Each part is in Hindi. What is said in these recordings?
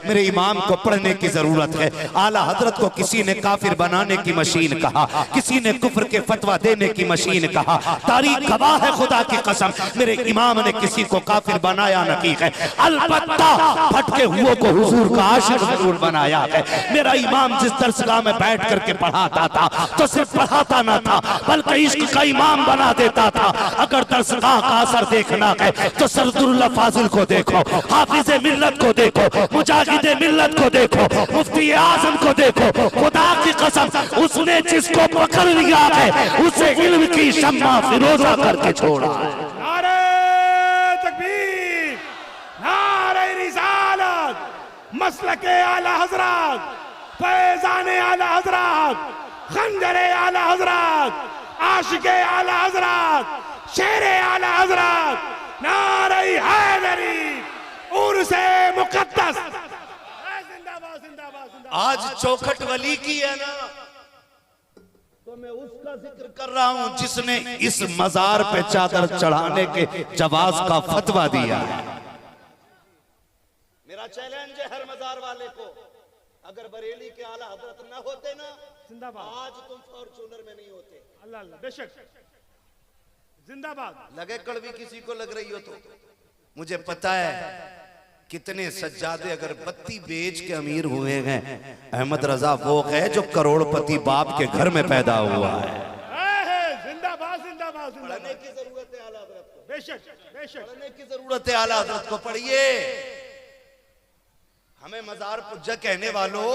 मेरे इमाम को पढ़ने की जरूरत है। आला हजरत को किसी ने काफिर बनाने की मशीन कहा, किसी ने कुफ्र के फतवा देने की मशीन कहा। तारीख गवाह है खुदा की कसम, मेरे इमाम ने किसी को काफिर बनाया नहीं है, अलबत्ता भटके हुओं को हुजूर का आशिक जरूर बनाया है। मेरा इमाम जिस दरसगाह में बैठ करके पढ़ाता था तो सिर्फ पढ़ाता ना था बल्कि इश्क का इमाम बना देता था। अगर दरसगाह का असर देखना है तो सरदुल्लाह फाजिल को देखो, हाफिज मिल्लत को देखो, मुजाहिद मिल्लत को देखो, मुफ्ती आजम को देखो। खुदा की कसम उसने जिसको पकड़ लिया है उसे इल्म की शम्मा फिरोजा करके छोड़ा है। नारे तकबीर, नारे रिसालत, मसलके आला हजरत, फैजाने आला हजरत, खंजरे आला हजरत, आशिके आला हजरत, शेरे आला हजरत, नारे हैदरी, उर्से मुकद्दस। जिंदाबाद जिंदाबाद जिंदाबाद। आज चौखट वली की है ना, तो मैं उसका जिक्र कर रहा हूं जिसने इस मजार पे चादर चढ़ाने के जवाज का फतवा दिया है। मेरा चैलेंज है हर मजार वाले को, अगर बरेली के आला हजरत ना होते ना, जिंदाबाद, आज तुम फॉर्चूनर में नहीं होते। अल्लाह अल्लाह, बेशक, जिंदाबाद। लगे कड़वी किसी को लग रही हो तो मुझे पता है कितने सज्जादे अगर बत्ती बेच के अमीर हुए हैं। अहमद रजा वो है जो करोड़पति बाप के घर में पैदा हुआ है। जिंदाबाद जिंदाबाद। पढ़ने की जरूरत है आला हजरत को, बेशक बेशक, पढ़ने की जरूरत है आला हजरत को, पढ़िए। हमें मजार पुज्जा कहने वालों,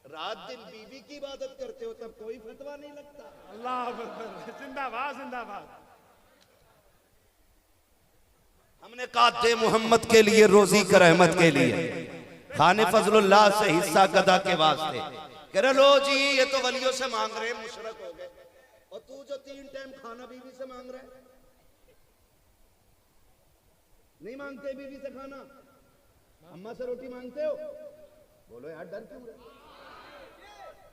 रात दिन बीवी की इबादत करते हो तब कोई फतवा नहीं लगता। अल्लाह जिंदाबाद जिंदाबाद। हमने कहा दे मोहम्मद के लिए रोजी कर अहमद के लिए, खाने फजलुल्लाह से हिस्सा गदा के वास्ते। कह रहे लो जी ये तो वलियों से मांग रहे, मुशरक हो गए। और तू जो 3 टाइम खाना बीवी से मांग रहा है, नहीं मांगते बीवी से खाना, अम्मा से रोटी मांगते हो? बोलो यार डर क्यों रहे?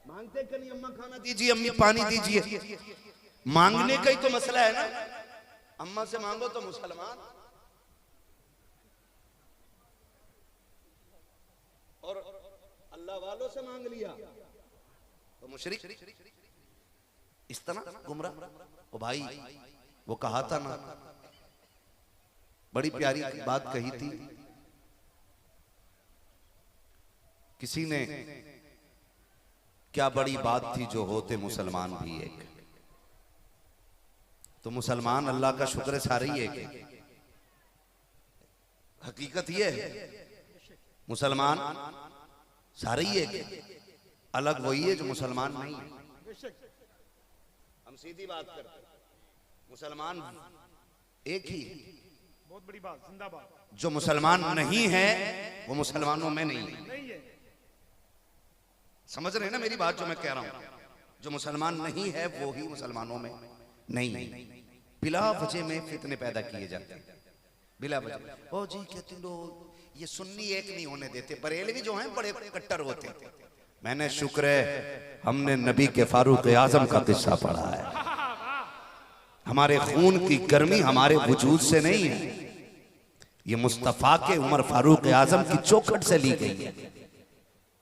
मांगते कि नहीं अम्मा खाना दीजिए, अम्मी पानी दीजिए? मांगने का ही तो मसला है ना। अम्मा से मांगो तो मुसलमान, और अल्लाह वालों से मांग लिया तो मुशरिक। इस तरह गुमराह। ओ भाई वो कहा था ना, बड़ी प्यारी बात कही थी किसी ने, क्या बड़ी बात थी जो होते मुसलमान भी एक। तो मुसलमान अल्लाह का शुक्र है सारे ही एक। हकीकत ये है मुसलमान सारे ही एक, अलग वही है जो मुसलमान नहीं है। हम सीधी बात करते हैं, मुसलमान एक ही है। बहुत बड़ी बात, जिंदाबाद। जो मुसलमान नहीं है वो मुसलमानों में नहीं है। समझ रहे हैं ना मेरी बात जो मैं कह रहा हूं? जो मुसलमान नहीं है वो ही मुसलमानों में नहीं है। बिला वजह में फितने पैदा किए जाते हैं, बिला वजह। ओ जी कहते लोग ये सुन्नी एक नहीं होने देते, बरेलवी जो हैं बड़े कट्टर होते हैं। मैंने शुक्र है हमने नबी के फारूक आजम का किस्सा पढ़ा है। हमारे खून की गर्मी हमारे वजूद से नहीं है, ये मुस्तफा के उमर फारूक आजम की चौखट से ली गई है।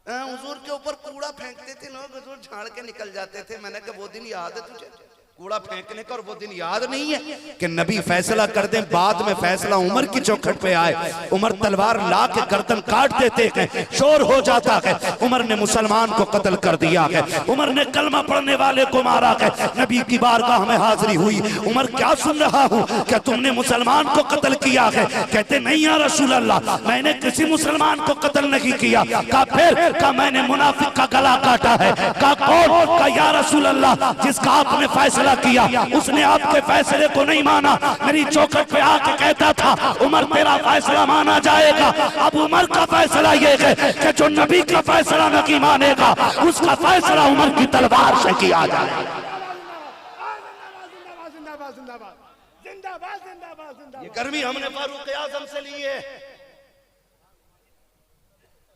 हुजूर के ऊपर कूड़ा फेंकते थे लोग, हुजूर झाड़ के निकल जाते थे। मैंने कहा वो दिन याद है तुझे कूड़ा फेंकने का, और वो दिन याद नहीं है कि नबी फैसला कर दे, बाद में फैसला उमर की चौखट पे आए। उमर तलवार ला के गर्दन काट देते हैं, शोर हो जाता है, उमर ने मुसलमान को कत्ल कर दिया है, उमर ने कलमा पढ़ने वाले को मारा है। नबी की बारगाह में हाजिरी हुई, उमर क्या सुन रहा हूँ, क्या तुमने मुसलमान को कत्ल किया है? कहते नहीं या रसूल अल्लाह, मैंने किसी मुसलमान को कत्ल नहीं किया। कहा फिर? कहा मैंने मुनाफिक का गला काटा है। कहा कौन? कहा या रसूल अल्लाह जिसका आपने फैसला किया उसने आपके फैसले को नहीं माना। मेरी चौखट पे आके कहता था उमर तेरा फैसला माना जाएगा। अब उमर का फैसला ये है कि जो नबी का फैसला नहीं मानेगा उसका फैसला उमर की तलवार से किया जाएगा। ये गर्मी हमने फारूक आजम से ली है,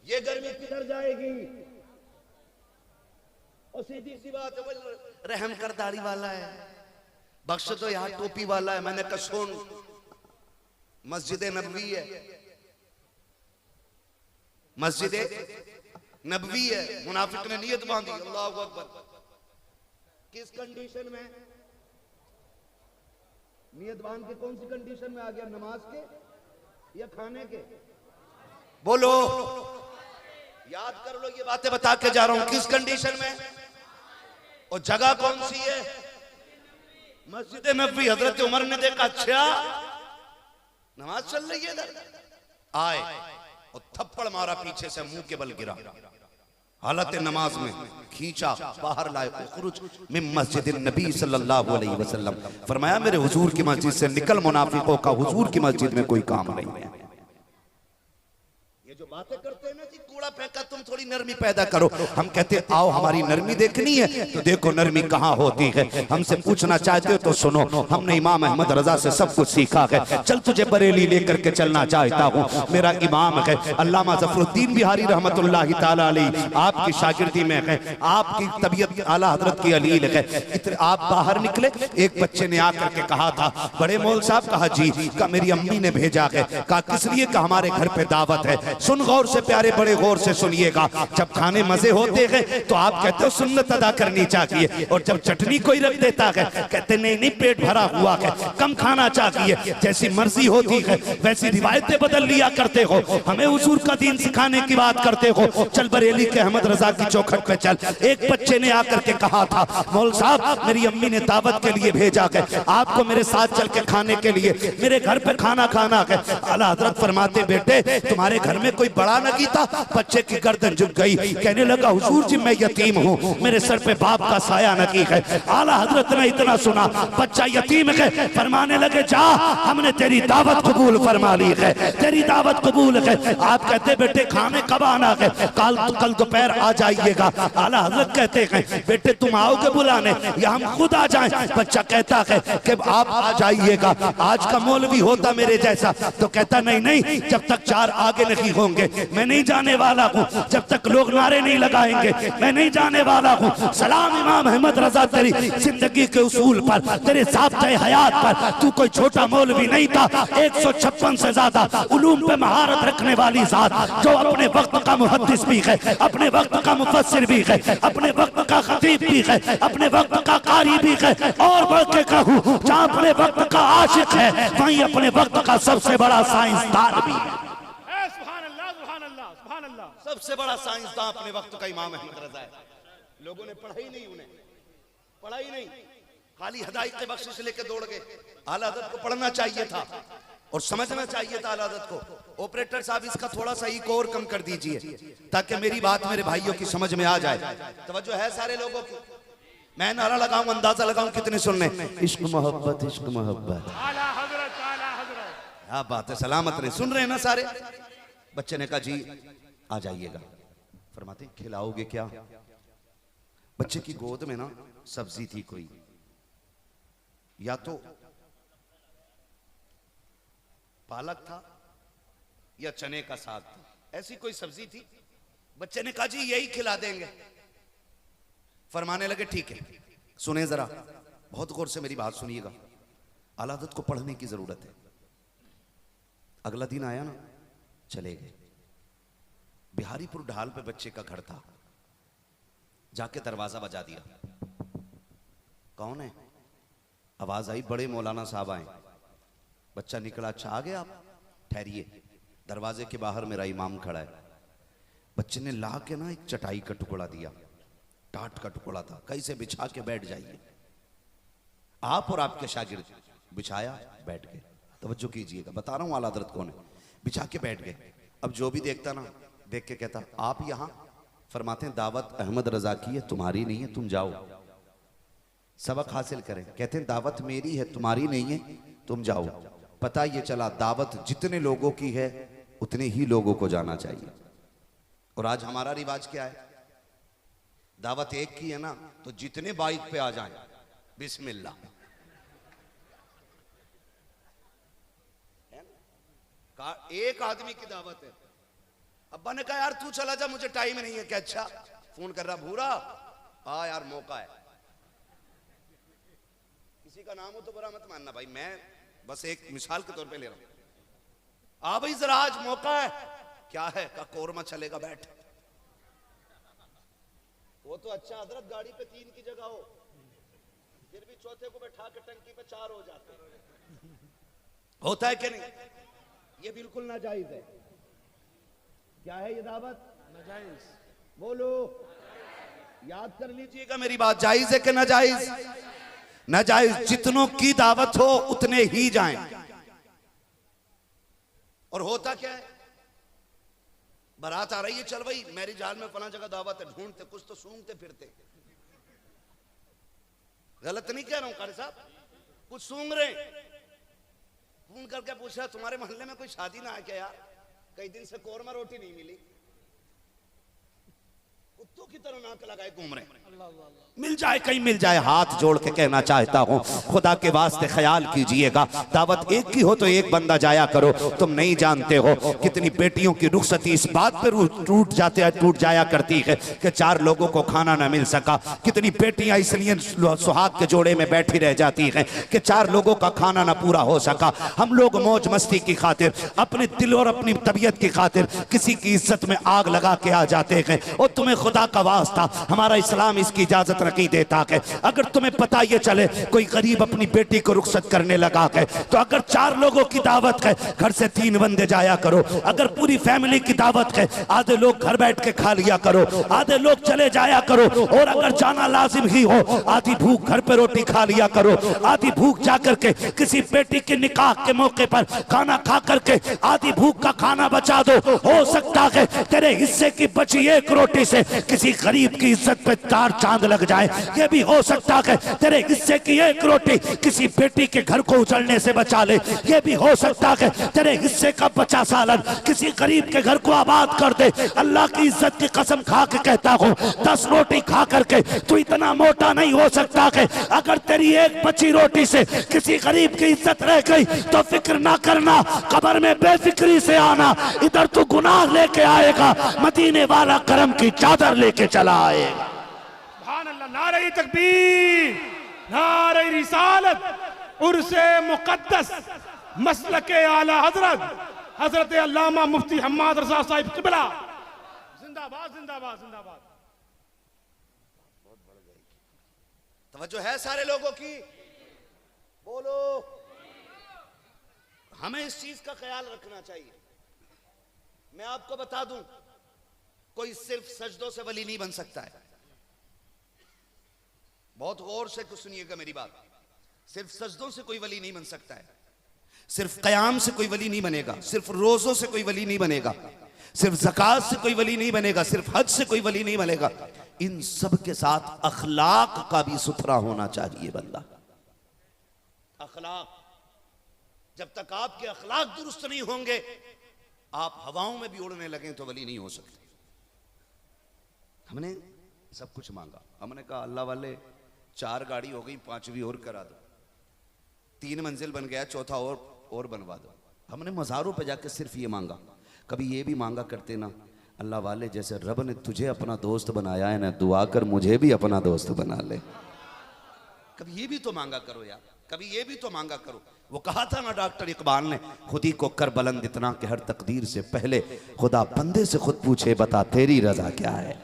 ये गर्मी किधर जाएगी? और सीधी सी बात है, रहम कर दाढ़ी वाला है, बख्श तो यार टोपी वाला है। मैंने कहा सुन, मस्जिद नबवी है, मस्जिद नबवी है, मुनाफिक ने नियत बांधी अल्लाह अकबर। किस कंडीशन में नियत बांध के? कौन सी कंडीशन में आ गया? नमाज के या खाने के? बोलो, याद कर लो, ये बातें बता के जा रहा हूं। किस कंडीशन में? और जगह कौन सी है? मस्जिद नबवी। हजरत उमर ने देखा, अच्छा नमाज चल रही है इधर, आए और थप्पड़ मारा पीछे से, मुंह के बल गिरा, हालत नमाज में खींचा, बाहर लाए। उखरुज मिन मस्जिद नबी सल्लल्लाहु अलैहि वसल्लम। फरमाया मेरे हुजूर की मस्जिद से निकल, मुनाफिकों का हुजूर की मस्जिद में कोई काम नहीं है। ये जो बातें करते हैं ना कि कूड़ा फेंका, तुम थोड़ी नरमी पैदा करो। हम कहते हैं आओ हमारी नरमी देखनी है तो देखो नरमी कहाँ होती है। हमसे पूछना चाहते हो तो सुनो, हमने इमाम अहमद रजा से सब कुछ सीखा है। चल तुझे बरेली लेकर के चलना चाहता हूँ। मेरा इमाम है अल्लामा ज़फरुद्दीन बिहारी रहमतुल्लाहि ताला अलैहि, आपकी शागिर्दी में है, आपकी तबीयत आला हजरत की अलील है। आप बाहर निकले, एक बच्चे ने आकर के कहा था, बड़े मौल साहब। कहा जी, का मेरी अम्मी ने भेजा है। कहा किस लिए? का हमारे घर पे दावत है। सुन गौर से प्यारे, बड़े गौर से सुनिएगा। जब खाने मजे होते हैं तो आप कहते हो सुन्नत अदा करनी चाहिए, और जब चटनी कोई रख देता है कहते नहीं नहीं पेट भरा हुआ है, कम खाना चाहिए। जैसी मर्जी होती है वैसी रिवायतें बदल लिया करते हो। हमें हुजूर का दीन सिखाने की बात करते हो। चल बरेली के अहमद रजा की चौखट पे चल। एक बच्चे ने आकर के कहा था, मौल साहब मेरी अम्मी ने दावत के लिए भेजा है, आपको मेरे साथ चल के खाने के लिए, मेरे घर पे खाना खाना है। आला हजरत फरमाते, बेटे तुम्हारे घर में कोई बड़ा नगी था? बच्चे की गर्दन झुक गई, कहने लगा हुजूर जी मैं यतीम हूँ, मेरे सर पे बाप का साया नगी है। आला हजरत ने इतना सुना, बच्चा यतीम है, फरमाने लगे जा हमने तेरी दावत कबूल फरमा ली है, तेरी दावत कबूल है। आप कहते बेटे खाने कब आना है? कल दोपहर आ जाइएगा। आला हजरत कहते हैं बेटे तुम आओगे बुलाने या हम खुद आ जाएं? बच्चा कहता है कि आप आ जाइएगा। आज का मौलवी होता मेरे जैसा तो कहता नहीं नहीं, जब तक चार आगे नहीं होंगे मैं नहीं जाने वाला हूँ, जब तक लोग नारे नहीं लगाएंगे मैं नहीं जाने वाला हूँ। सलाम इमाम अहमद रजा तेरी जिंदगी के उसूल पर, तेरे ज़ाब्ते हयात पर। तू कोई छोटा मौलवी नहीं था, 156 से ज्यादा उलूम पे महारत रखने वाली जात, जो अपने वक्त का मुहद्दिस भी है, अपने वक्त का मुफस्सिर भी है, अपने वक्त का खतीब भी है, अपने वक्त का कारी भी है। और बढ़ के कहूँ, जहाँ अपने वक्त का आशिक है वहीं अपने वक्त का सबसे बड़ा साइंसदान भी है। सबसे बड़ा साइंसदान अपने वक्त का इमाम अहमद रजा है। लोगों ने पढ़ा ही नहीं, उन्हें पढ़ा ही नहीं, खाली हदायत के बख्शिश लेके दौड़ गए। आला हज़रत को पढ़ना चाहिए था और समझना चाहिए था आला हज़रत को। ऑपरेटर साहब इसका थोड़ा सा इको और कम कर दीजिए ताकि मेरी बात मेरे भाइयों की समझ में आ जाए। तवज्जो है सारे लोगों की? मैं नारा लगाऊं, अंदाजा लगाऊं कितने सुन रहे? इश्क मोहब्बत, इश्क मोहब्बत, आला हजरत, आला हजरत। क्या बात है, सलामत रहे। सुन रहे हैं ना सारे? बच्चे ने कहा जी आ जाइएगा। फरमाते खिलाओगे क्या? बच्चे की गोद में ना सब्जी थी कोई, या तो पालक था या चने का साग था, ऐसी कोई सब्जी थी। बच्चे ने कहा जी यही खिला देंगे। फरमाने लगे ठीक है। सुने जरा, बहुत गौर से मेरी बात सुनिएगा, आला हज़रत को पढ़ने की जरूरत है। अगला दिन आया ना, चले गए। बिहारीपुर ढाल पे बच्चे का घर था, जाके दरवाजा बजा दिया। कौन है? आवाज आई बड़े मौलाना साहब आए। बच्चा निकला, अच्छा आ गए आप, ठहरिए। दरवाजे के बाहर मेरा इमाम खड़ा है। बच्चे ने ला के ना एक चटाई का टुकड़ा दिया, टाट का टुकड़ा था, कहीं से बिछा के बैठ जाइए आप और आपके शागिर्द। बिछाया, बैठ गए। तवज्जो कीजिएगा, बता रहा हूं आला हज़रत कौन है। बिछा के बैठ गए। अब जो भी देखता ना, देख के कहता आप यहां? फरमाते हैं दावत अहमद रजा की है, तुम्हारी नहीं है, तुम जाओ सबक हासिल करें। कहते हैं दावत मेरी है, तुम्हारी नहीं है, तुम जाओ। पता ये चला दावत जितने लोगों की है उतने ही लोगों को जाना चाहिए। और आज हमारा रिवाज क्या है? दावत एक की है ना तो जितने बाइक पे आ जाएं, बिस्मिल्लाह। एक आदमी की दावत है। अब्बा ने कहा यार तू चला जा, मुझे टाइम नहीं है। क्या अच्छा? फोन कर रहा भूरा, आ यार मौका है। किसी का नाम हो तो बुरा मत मानना भाई, मैं बस एक मिसाल के तौर पे ले रहा हूं। आ भाई जरा आज मौका है। क्या है? का कोरमा चलेगा, बैठ। वो तो अच्छा हजरत गाड़ी पे 3 की जगह हो, फिर भी चौथे को बैठा के टंकी पे 4 हो जाते। होता है कि नहीं? ये बिल्कुल नाजायज है। क्या है ये दावत? नाजायज। बोलो, याद कर लीजिएगा मेरी बात। जायज है कि नाजायज? नाजायज। जितनों की दावत हो उतने ही जाएं। और होता क्या है, बारात आ रही है, चल भाई मैरिज हॉल में फला जगह दावत है, ढूंढते कुछ तो सूंघते फिरते। गलत नहीं कह रहा हूं कारी साहब, कुछ सूंघ रहे। फोन करके पूछा तुम्हारे मोहल्ले में कोई शादी ना है क्या यार, कई दिन से कोरमा रोटी नहीं मिली। कुत्तों की तरह नाक लगाए घूम रहे। मिल जाए कहीं मिल जाए। हाथ जोड़ के कहना चाहता हूं, खुदा के वास्ते ख्याल कीजिएगा। दावत एक की हो तो एक बंदा जाया करो। तुम नहीं जानते हो कितनी बेटियों की रुखसती इस बात पर टूट जाया करती है कि 4 लोगों को खाना ना मिल सका। कितनी बेटियां इसलिए सुहाग के जोड़े में बैठी रह जाती हैं कि 4 लोगों का खाना ना पूरा हो सका। हम लोग मौज मस्ती की खातिर, अपने दिल और अपनी तबीयत की खातिर किसी की इज्जत में आग लगा के आ जाते हैं। और तुम्हें खुदा का वास्ता, हमारा इस्लाम इसकी इजाजत नहीं देता है। अगर तुम्हें पता ये चले कोई गरीब अपनी बेटी को रुखसत करने लगा है, तो अगर 4 लोगों की दावत है, घर से 3 बंदे जाया करो। अगर पूरी फैमिली की दावत है, आधे लोग घर बैठ के खा लिया करो, आधे लोग चले जाया करो। और अगर जाना लाजिम ही हो, आधी भूख घर पे रोटी खा लिया करो, आधी भूख जाकर के किसी बेटी के निकाह के मौके पर खाना खा करके आधी भूख का खाना बचा दो। हो सकता है तेरे हिस्से की बची 1 रोटी से किसी गरीब की इज्जत पे 4 चांद लग जाए। ये भी हो सकता है तेरे हिस्से की 1 रोटी किसी बेटी के घर को उजड़ने से बचा ले। ये भी हो सकता है तेरे हिस्से का 50 सालन किसी गरीब के घर को आबाद कर दे। अल्लाह की इज्जत की कसम खा के कहता हूँ, 10 रोटी खा करके तू इतना मोटा नहीं हो सकता है। अगर तेरी 1 बची रोटी से किसी गरीब की इज्जत रह गई तो फिक्र ना करना, कब्र में बेफिक्री से आना। इधर तू गुनाह लेके आएगा, मदीने वाला करम की चादर लेके चला आएगा। सुभान अल्लाह। नारे तकबीर, नारे रिसालत, उर्से मुकद्दस, मसलके आला हजरत हजरत अल्लामा मुफ्ती हम्माद रजा साहिब किबला जिंदाबाद जिंदाबाद जिंदाबाद। तवज्जो है सारे लोगों की? बोलो। हमें इस चीज का ख्याल रखना चाहिए। मैं आपको बता दूं, कोई सिर्फ सजदों से वली नहीं बन सकता है। बहुत गौर से कुछ सुनिएगा मेरी बात। सिर्फ सजदों से कोई वली नहीं बन सकता है, सिर्फ कयाम से कोई वली नहीं बनेगा, सिर्फ रोजों से कोई वली नहीं बनेगा, सिर्फ ज़कात से कोई वली नहीं बनेगा, सिर्फ हज से कोई वली नहीं बनेगा। इन सब के साथ अखलाक का भी सुथरा होना चाहिए बंदा। अखलाक, जब तक आपके अखलाक दुरुस्त नहीं होंगे, आप हवाओं में भी उड़ने लगे तो वली नहीं हो सकते। हमने सब कुछ मांगा, हमने कहा अल्लाह वाले 4 गाड़ी हो गई, 5वीं और करा दो, 3 मंजिल बन गया, 4था और बनवा दो। हमने मज़ारों पे जाके सिर्फ ये मांगा। कभी ये भी मांगा करते ना, अल्लाह वाले जैसे रब ने तुझे अपना दोस्त बनाया है ना, दुआ कर मुझे भी अपना दोस्त बना ले। कभी ये भी तो मांगा करो यार, कभी ये भी तो मांगा करो। वो कहा था ना डॉक्टर इकबाल ने, खुदी को कर बुलंद इतना कि हर तकदीर से पहले खुदा बंदे से खुद पूछे बता तेरी रजा क्या है।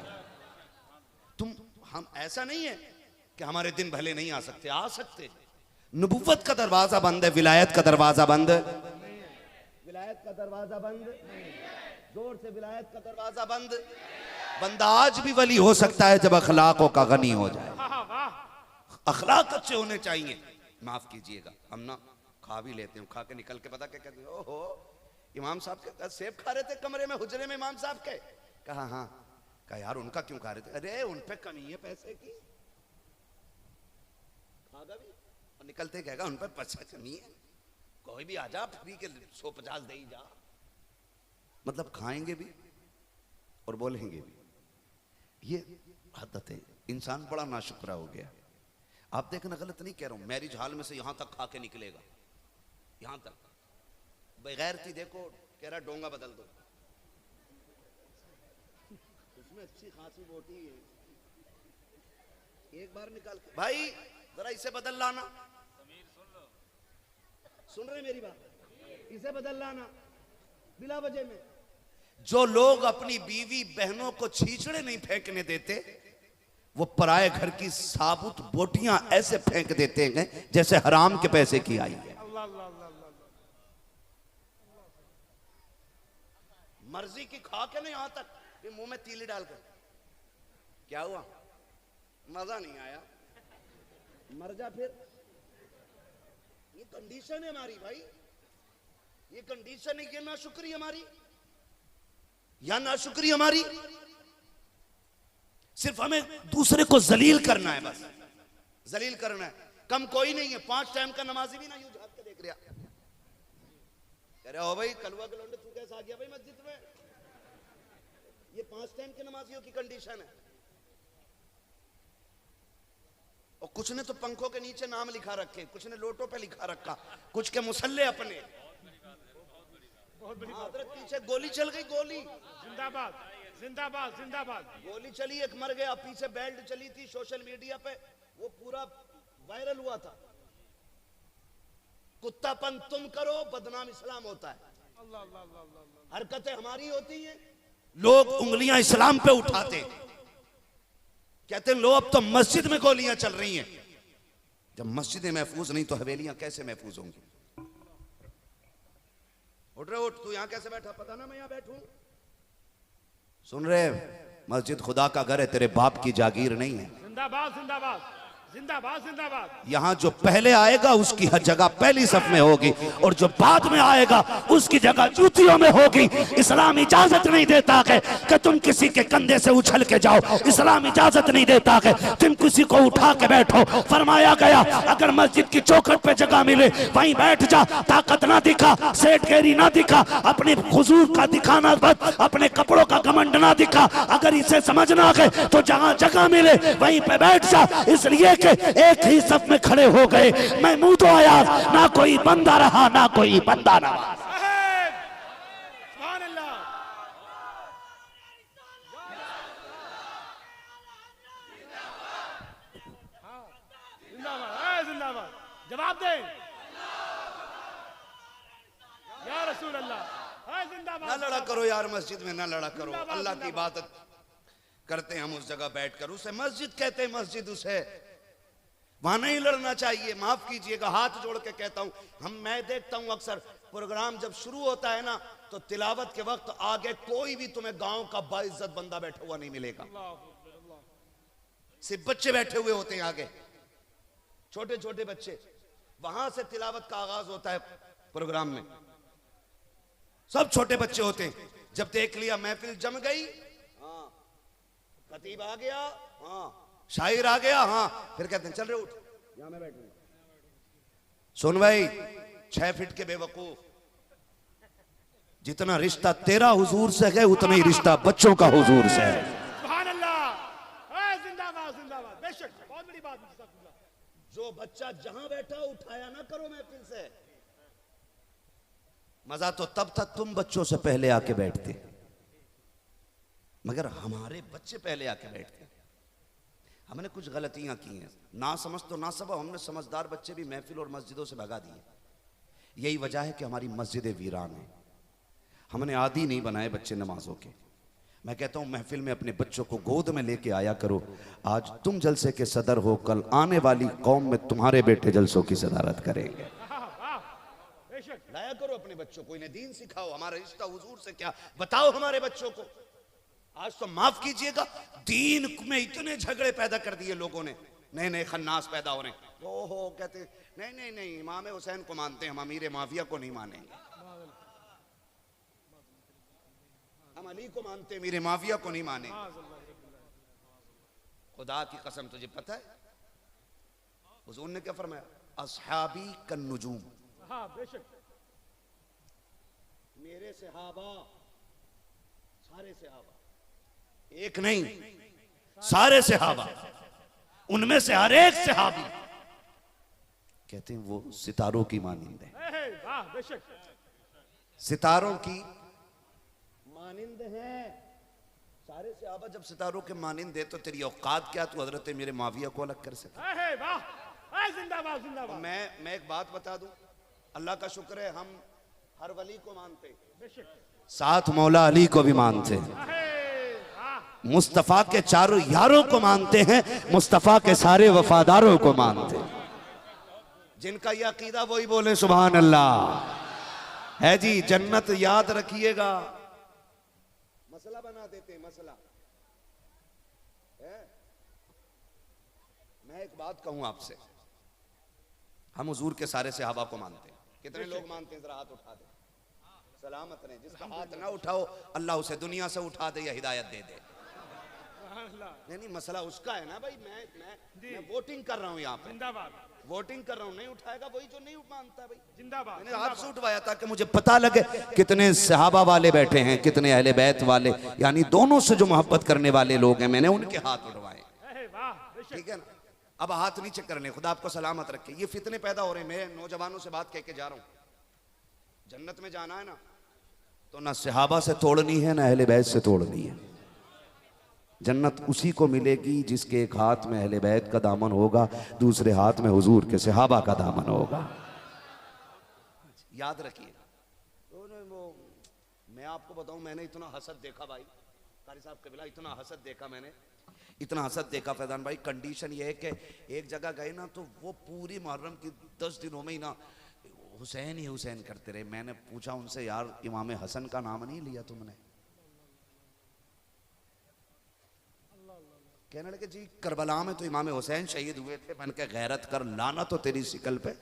हम ऐसा नहीं है कि हमारे दिन भले नहीं आ सकते, आ सकते। नबुव्वत का दरवाजा बंद है, विलायत का दरवाजा बंद है, विलायत का दरवाजा बंद, जोर से विलायत का दरवाजा बंद। बंदा आज भी वली हो सकता है जब अखलाकों का गनी हो जाए। अखलाक अच्छे होने चाहिए। माफ कीजिएगा, हम ना खा भी लेते हैं, खा के निकल के पता क्या कहते हैं, ओहो इमाम साहब के सेब खा रहे थे कमरे में, हुजरे में इमाम साहब के। कहा हाँ, कहा यार उनका क्यों खा रहे थे? अरे उन पे कमी है पैसे की, खागा भी और निकलते कहेगा उन पे पैसा कमी है, कोई भी आ जा फ्री के 150 दे ही जा। मतलब खाएंगे भी और बोलेंगे भी। ये आदत है, इंसान बड़ा नाशुक्रा हो गया। आप देखना, गलत नहीं कह रहा हूं, मैरिज हॉल में से यहां तक खा के निकलेगा, यहां तक बगैर थी। देखो कह रहा डोंगा बदल दो, उसमें अच्छी खासी बोटी है, एक बार निकाल के भाई जरा इसे बदल लाना। सुन रहे मेरी बात? इसे बदल लाना बिला वजह में। जो लोग अपनी बीवी बहनों को छींचड़े नहीं फेंकने देते, वो पराए घर की साबुत बोटियां ऐसे फेंक देते हैं जैसे हराम के पैसे की आई है। मर्जी की खा के नहीं, यहां तक कि मुंह में तीली डालकर। क्या हुआ? मजा नहीं आया, मर जा फिर। ये कंडीशन है हमारी भाई, ये कंडीशन है। ये नाशुक्री हमारी, या नाशुक्री हमारी। सिर्फ हमें दूसरे को जलील करना है, बस जलील करना है। कम कोई नहीं है। 5 टाइम का नमाजी भी ना यूं झांक के देख रहा, कह रहा हो भाई कलवा के लौंडे तू कैसे आ गया भाई मस्जिद में। ये 5 टाइम के नमाजियों की कंडीशन है। और कुछ ने तो पंखों के नीचे नाम लिखा रखे, कुछ ने लोटों पे लिखा रखा, कुछ के मुसल्ले अपने। हजरत पीछे गोली चल गई, गोली जिंदाबाद जिंदाबाद जिंदाबाद। गोली चली, एक मर गया। पीछे बेल्ट चली थी सोशल मीडिया पे, वो पूरा वायरल हुआ था। कुत्तापन तुम करो, बदनाम इस्लाम होता है। हरकतें हमारी होती हैं, लोग उंगलियां इस्लाम पे उठाते, कहते हैं लो अब तो मस्जिद में गोलियां चल रही हैं। जब मस्जिदें महफूज नहीं तो हवेलियां कैसे महफूज होंगी? उठ रहे, उठ। तू यहां कैसे बैठा? पता ना मैं यहां बैठूं। सुन रहे, मस्जिद खुदा का घर है, तेरे बाप की जागीर नहीं है। जिंदाबाद जिंदाबाद जिंदाबाद जिंदाबाद। यहाँ जो पहले आएगा उसकी हर जगह पहली सफ में होगी, और जो बाद में आएगा उसकी जगह जूतियों में होगी। इस्लाम इजाजत नहीं देता है कि तुम किसी के कंधे से उछल के जाओ। इस्लाम इजाजत नहीं देता है तुम किसी को उठा के बैठो। फरमाया गया अगर मस्जिद की चौखट पे जगह मिले वहीं बैठ जा। ताकत ना दिखा, सेठखेरी ना दिखा, अपने हुजूर का दिखाना बद, अपने कपड़ों का घमंड ना दिखा। अगर इसे समझना है तो जहाँ जगह मिले वहीं पे बैठ जा। इसलिए एक ही सब में खड़े हो गए। महमूद आयाज, ना कोई बंदा रहा ना कोई बंदा रहा। जिंदाबाद, जवाब दे या रसूल अल्लाह। जिंदाबाद। ना लड़ा करो यार मस्जिद में, ना लड़ा करो। अल्लाह की इबादत करते हैं हम उस जगह बैठकर, उसे मस्जिद कहते हैं। मस्जिद उसे, वहां नहीं लड़ना चाहिए। माफ कीजिएगा, हाथ जोड़ के कहता हूं। मैं देखता हूं अक्सर प्रोग्राम जब शुरू होता है ना, तो तिलावत के वक्त आगे कोई भी तुम्हें गांव का बाइज्जत बंदा बैठा हुआ नहीं मिलेगा। सिर्फ बच्चे बैठे हुए होते हैं आगे, छोटे छोटे बच्चे। वहां से तिलावत का आगाज होता है प्रोग्राम में, सब छोटे बच्चे होते हैं। जब देख लिया महफिल जम गई, हाँ खतीब आ गया, हाँ शायर आ गया, हाँ फिर कहते हैं चल रहे उठ, यहां मैं बैठूंगा। सुन भाई 6 फीट के बेवकूफ, जितना रिश्ता तेरा हुजूर से है उतना ही रिश्ता बच्चों का हुजूर से है। सुभान अल्लाह। जिंदाबाद जिंदाबाद। बेशक बहुत बड़ी बात। जो बच्चा जहां बैठा उठाया ना करो महफिल से। मजा तो तब तक तुम बच्चों से पहले आके बैठते, मगर हमारे बच्चे पहले आके बैठते। हमने कुछ गलतियां की हैं, ना समझ तो ना सब, हमने समझदार बच्चे भी महफिल और मस्जिदों से भगा दिए। यही वजह है कि हमारी मस्जिदें वीरान हैं। हमने आदी नहीं बनाए बच्चे नमाजों के। मैं कहता हूं महफिल में अपने बच्चों को गोद में लेके आया करो। आज तुम जलसे के सदर हो, कल आने वाली कौम में तुम्हारे बेटे जलसों की सदारत करेंगे। लाया करो अपने बच्चों को, इन्हें दीन सिखाओ। हमारा रिश्ता हुजूर से क्या बताओ हमारे बच्चों को। आज तो माफ कीजिएगा, दीन में इतने झगड़े पैदा कर दिए लोगों ने। नए नए खन्नास पैदा हो रहे हैं। ओहो कहते नहीं नहीं नहीं, इमाम हुसैन को मानते हैं, हम अमीर माफिया को नहीं मानेंगे। हम अली को मानते हैं, अमीर माफिया को नहीं मानेंगे। खुदा की कसम, तुझे पता है हुजूर ने क्या फरमाया? अस्हाबी कन्नुजूम, मेरे सहाबा, सारे सहाबा, एक नहीं सारे सहाबा, उनमें से हर एक सहाबी कहते हैं वो सितारों की मानिंद है। सितारों की मानिंद है सारे सहाबा। जब सितारों के मानिंद है तो तेरी औकात क्या, तू हजरत मेरे माविया को अलग कर सके? जिंदाबाद जिंदाबाद। मैं एक बात बता दूं, अल्लाह का शुक्र है हम हर वली को मानते हैं। साथ मौला अली को भी मानते हैं, मुस्तफ़ा के चारों यारों को मानते हैं, मुस्तफ़ा के सारे वफादारों को मानते हैं। जिनका यह अकीदा वही बोले सुभान अल्लाह। है जी, जन्नत याद रखिएगा, मसला बना देते हैं, मसला है। मैं एक बात कहूं आपसे, हम हुजूर के सारे सहाबा को मानते हैं। कितने लोग मानते हैं? जरा हाथ उठा दे, सलामत रहे। जिसका हाथ ना उठाओ अल्लाह उसे दुनिया से उठा दे या हिदायत दे दे। नहीं, मसला उसका है ना भाई। मैं वोटिंग कर रहा हूँ यहाँ पे, जिंदाबाद वोटिंग कर रहा हूँ। नहीं उठाएगा वही जो नहीं मानता भाई, जिंदाबाद। मैंने हाथ से उठवाया ताकि मुझे पता लगे कितने सहाबा वाले बैठे हैं, कितने अहले बैत वाले, यानी दोनों से जो मोहब्बत करने वाले लोग हैं, मैंने उनके हाथ उठवाए। ठीक है ना? अब हाथ नीचे करने, खुदा आपको सलामत रखे। ये फितने पैदा हो रहे हैं। मैं नौजवानों से बात कह के जा रहा हूँ, जन्नत में जाना है ना तो ना सहाबा से तोड़नी है, ना अहले बैत से तोड़नी है। जन्नत उसी को मिलेगी जिसके एक हाथ में अहले बैत का दामन होगा, दूसरे हाथ में हुजूर के सहाबा का दामन होगा। याद रखिए। तो मैं आपको बताऊं, मैंने इतना हसद देखा भाई, कारी साहब कबीला, इतना हसद देखा मैंने, इतना हसद देखा फैजान भाई। कंडीशन ये है कि एक जगह गए ना तो वो पूरी मुहर्रम की 10 दिनों में ही ना हुसैन ही हुसैन करते रहे। मैंने पूछा उनसे, यार इमाम हसन का नाम नहीं लिया तुमने? कहने लगे जी करबला में तो इमाम हुसैन शहीद हुए थे। मैंने कहा गैरत कर, लाना तो तेरी शिकल पे।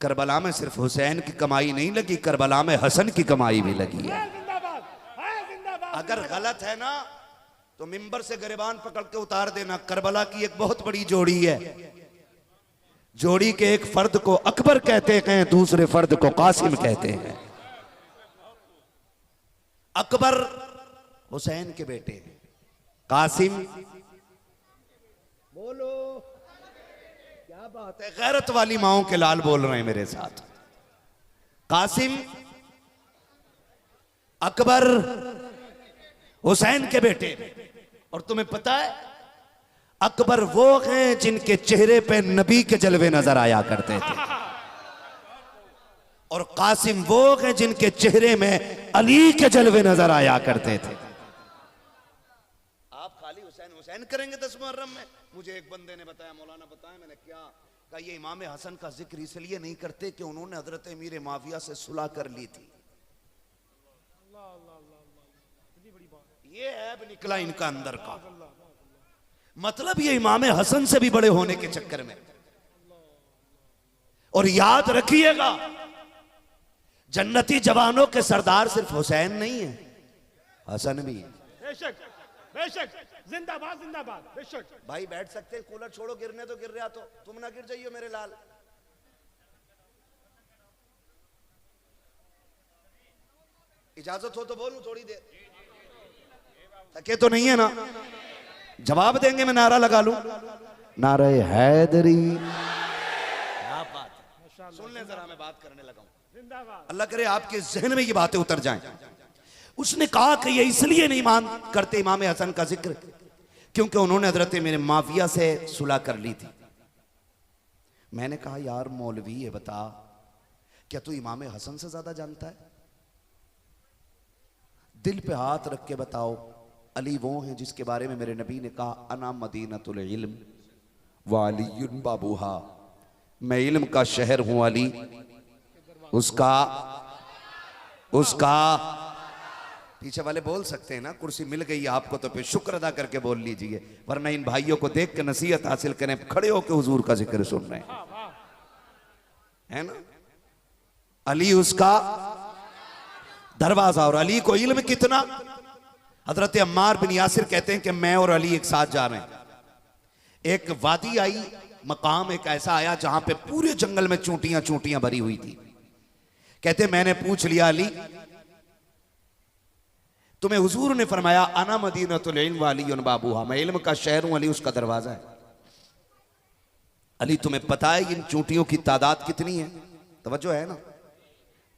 करबला में सिर्फ हुसैन की कमाई नहीं लगी, करबला में हसन की कमाई भी लगी है। अगर गलत है ना तो मिंबर से गिरबान पकड़ के उतार देना। करबला की एक बहुत बड़ी जोड़ी है, जोड़ी के एक फर्द को अकबर कहते हैं, दूसरे फर्द को कासिम कहते हैं। अकबर हुसैन के बेटे, कासिम बोलो क्या बात है, गैरत वाली माओं के लाल बोल रहे हैं मेरे साथ। कासिम अकबर हुसैन के बेटे। और तुम्हें पता है अकबर वो हैं जिनके चेहरे पे नबी के जलवे नजर आया करते थे, और कासिम वो हैं जिनके चेहरे में अली के जलवे नजर आया करते थे। आप खाली हुसैन हुसैन करेंगे 10 मुहर्रम में? मुझे एक बंदे ने बताया, मौलाना बताया, मैंने क्या कहा, ये इमाम हसन का जिक्र इसलिए नहीं करते कि उन्होंने हजरत अमीर माविया से सुलह कर ली थी। ये ऐब निकला इनका अंदर का, मतलब ये इमाम हसन से भी बड़े होने के चक्कर में। और याद रखिएगा, जन्नती जवानों के सरदार सिर्फ हुसैन नहीं है, हसन भी है। बेशक बेशक, जिंदाबाद जिंदाबाद, बेशक। भाई बैठ सकते हैं, कूलर छोड़ो, गिरने तो गिर रहा, तो तुम ना गिर जाइयो मेरे लाल। इजाजत हो तो बोलूं थोड़ी देर? थके तो नहीं है ना? जवाब देंगे, मैं नारा लगा लूं, नारे हैदरी। क्या बात है, सुन ले जरा, मैं बात करने लगा हूं। अल्लाह करे आपके जहन में ये बातें उतर जाएं। उसने कहा कि ये इसलिए नहीं मान करते इमाम हसन का जिक्र क्योंकि उन्होंने हजरत मेरे माविया से सुलह कर ली थी। मैंने कहा यार मौलवी ये बता, क्या तू इमाम हसन से ज्यादा जानता है? दिल पे हाथ रख के बताओ, अली वो हैं जिसके बारे में मेरे नबी ने कहा, अना मदीनतुल इल्म व अलीयुन बाबूहा, मैं इल्म का शहर हूं, अली उसका पीछे वाले बोल सकते हैं ना, कुर्सी मिल गई आपको तो फिर शुक्र अदा करके बोल लीजिए, वरना इन भाइयों को देख के नसीहत हासिल करें, खड़े होकर हुजूर का जिक्र सुन रहे हैं ना। अली उसका दरवाजा, और अली को इल्म कितना। हजरत अम्मार बिन यासिर कहते हैं कि मैं और अली एक साथ जा रहे हैं, एक वादी आई, मकाम एक ऐसा आया जहां पे पूरे जंगल में चूंटियां चूंटियां भरी हुई थी। कहते मैंने पूछ लिया, अली तुम्हें हुजूर ने फरमाया अना मदीनतुल इल्म व अलीयुन बाबूहा, मैं इल्म का शहर हूं, अली उसका दरवाजा है। अली तुम्हें पता है इन चूंटियों की तादाद कितनी है? तवज्जो है ना,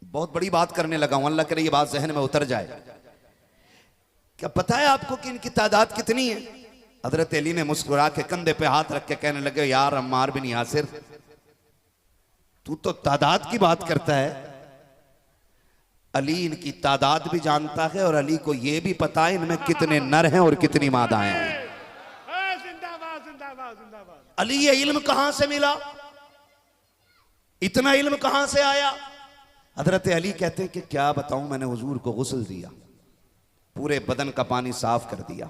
बहुत बड़ी बात करने लगा हूं, अल्लाह करे ये बात जहन में उतर जाए। क्या पता है आपको कि इनकी तादाद कितनी है? हजरत अली ने मुस्कुरा के कंधे पे हाथ रख के कहने लगे, यार अम्मार बिन यासिर तू तो तादाद की बात करता है, अली इनकी तादाद भी जानता है और अली को यह भी पता है इनमें कितने नर हैं और कितनी मादाएं हैं। जिंदाबाद जिंदाबाद जिंदाबाद। अली ये इल्म कहां से मिला, इतना इल्म कहां से आया? हजरत अली कहते हैं कि क्या बताऊं, मैंने हुजूर को गुस्ल दिया, पूरे बदन का पानी साफ कर दिया।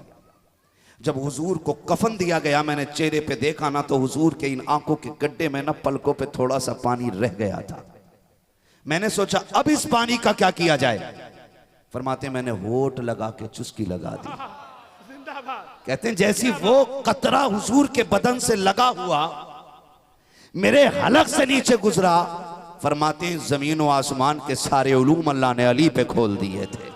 जब हुजूर को कफन दिया गया, मैंने चेहरे पे देखा ना तो हुजूर के इन आंखों के गड्ढे में ना पलकों पे थोड़ा सा पानी रह गया था। मैंने सोचा अब इस पानी का क्या किया जाए। फरमाते मैंने होठ लगा के चुस्की लगा दी। कहते हैं जैसी वो कतरा हुजूर के बदन से लगा हुआ मेरे हलक से नीचे गुजरा, फरमाते हैं जमीन व आसमान के सारे उलूम अल्लाह ने अली पे खोल दिए थे।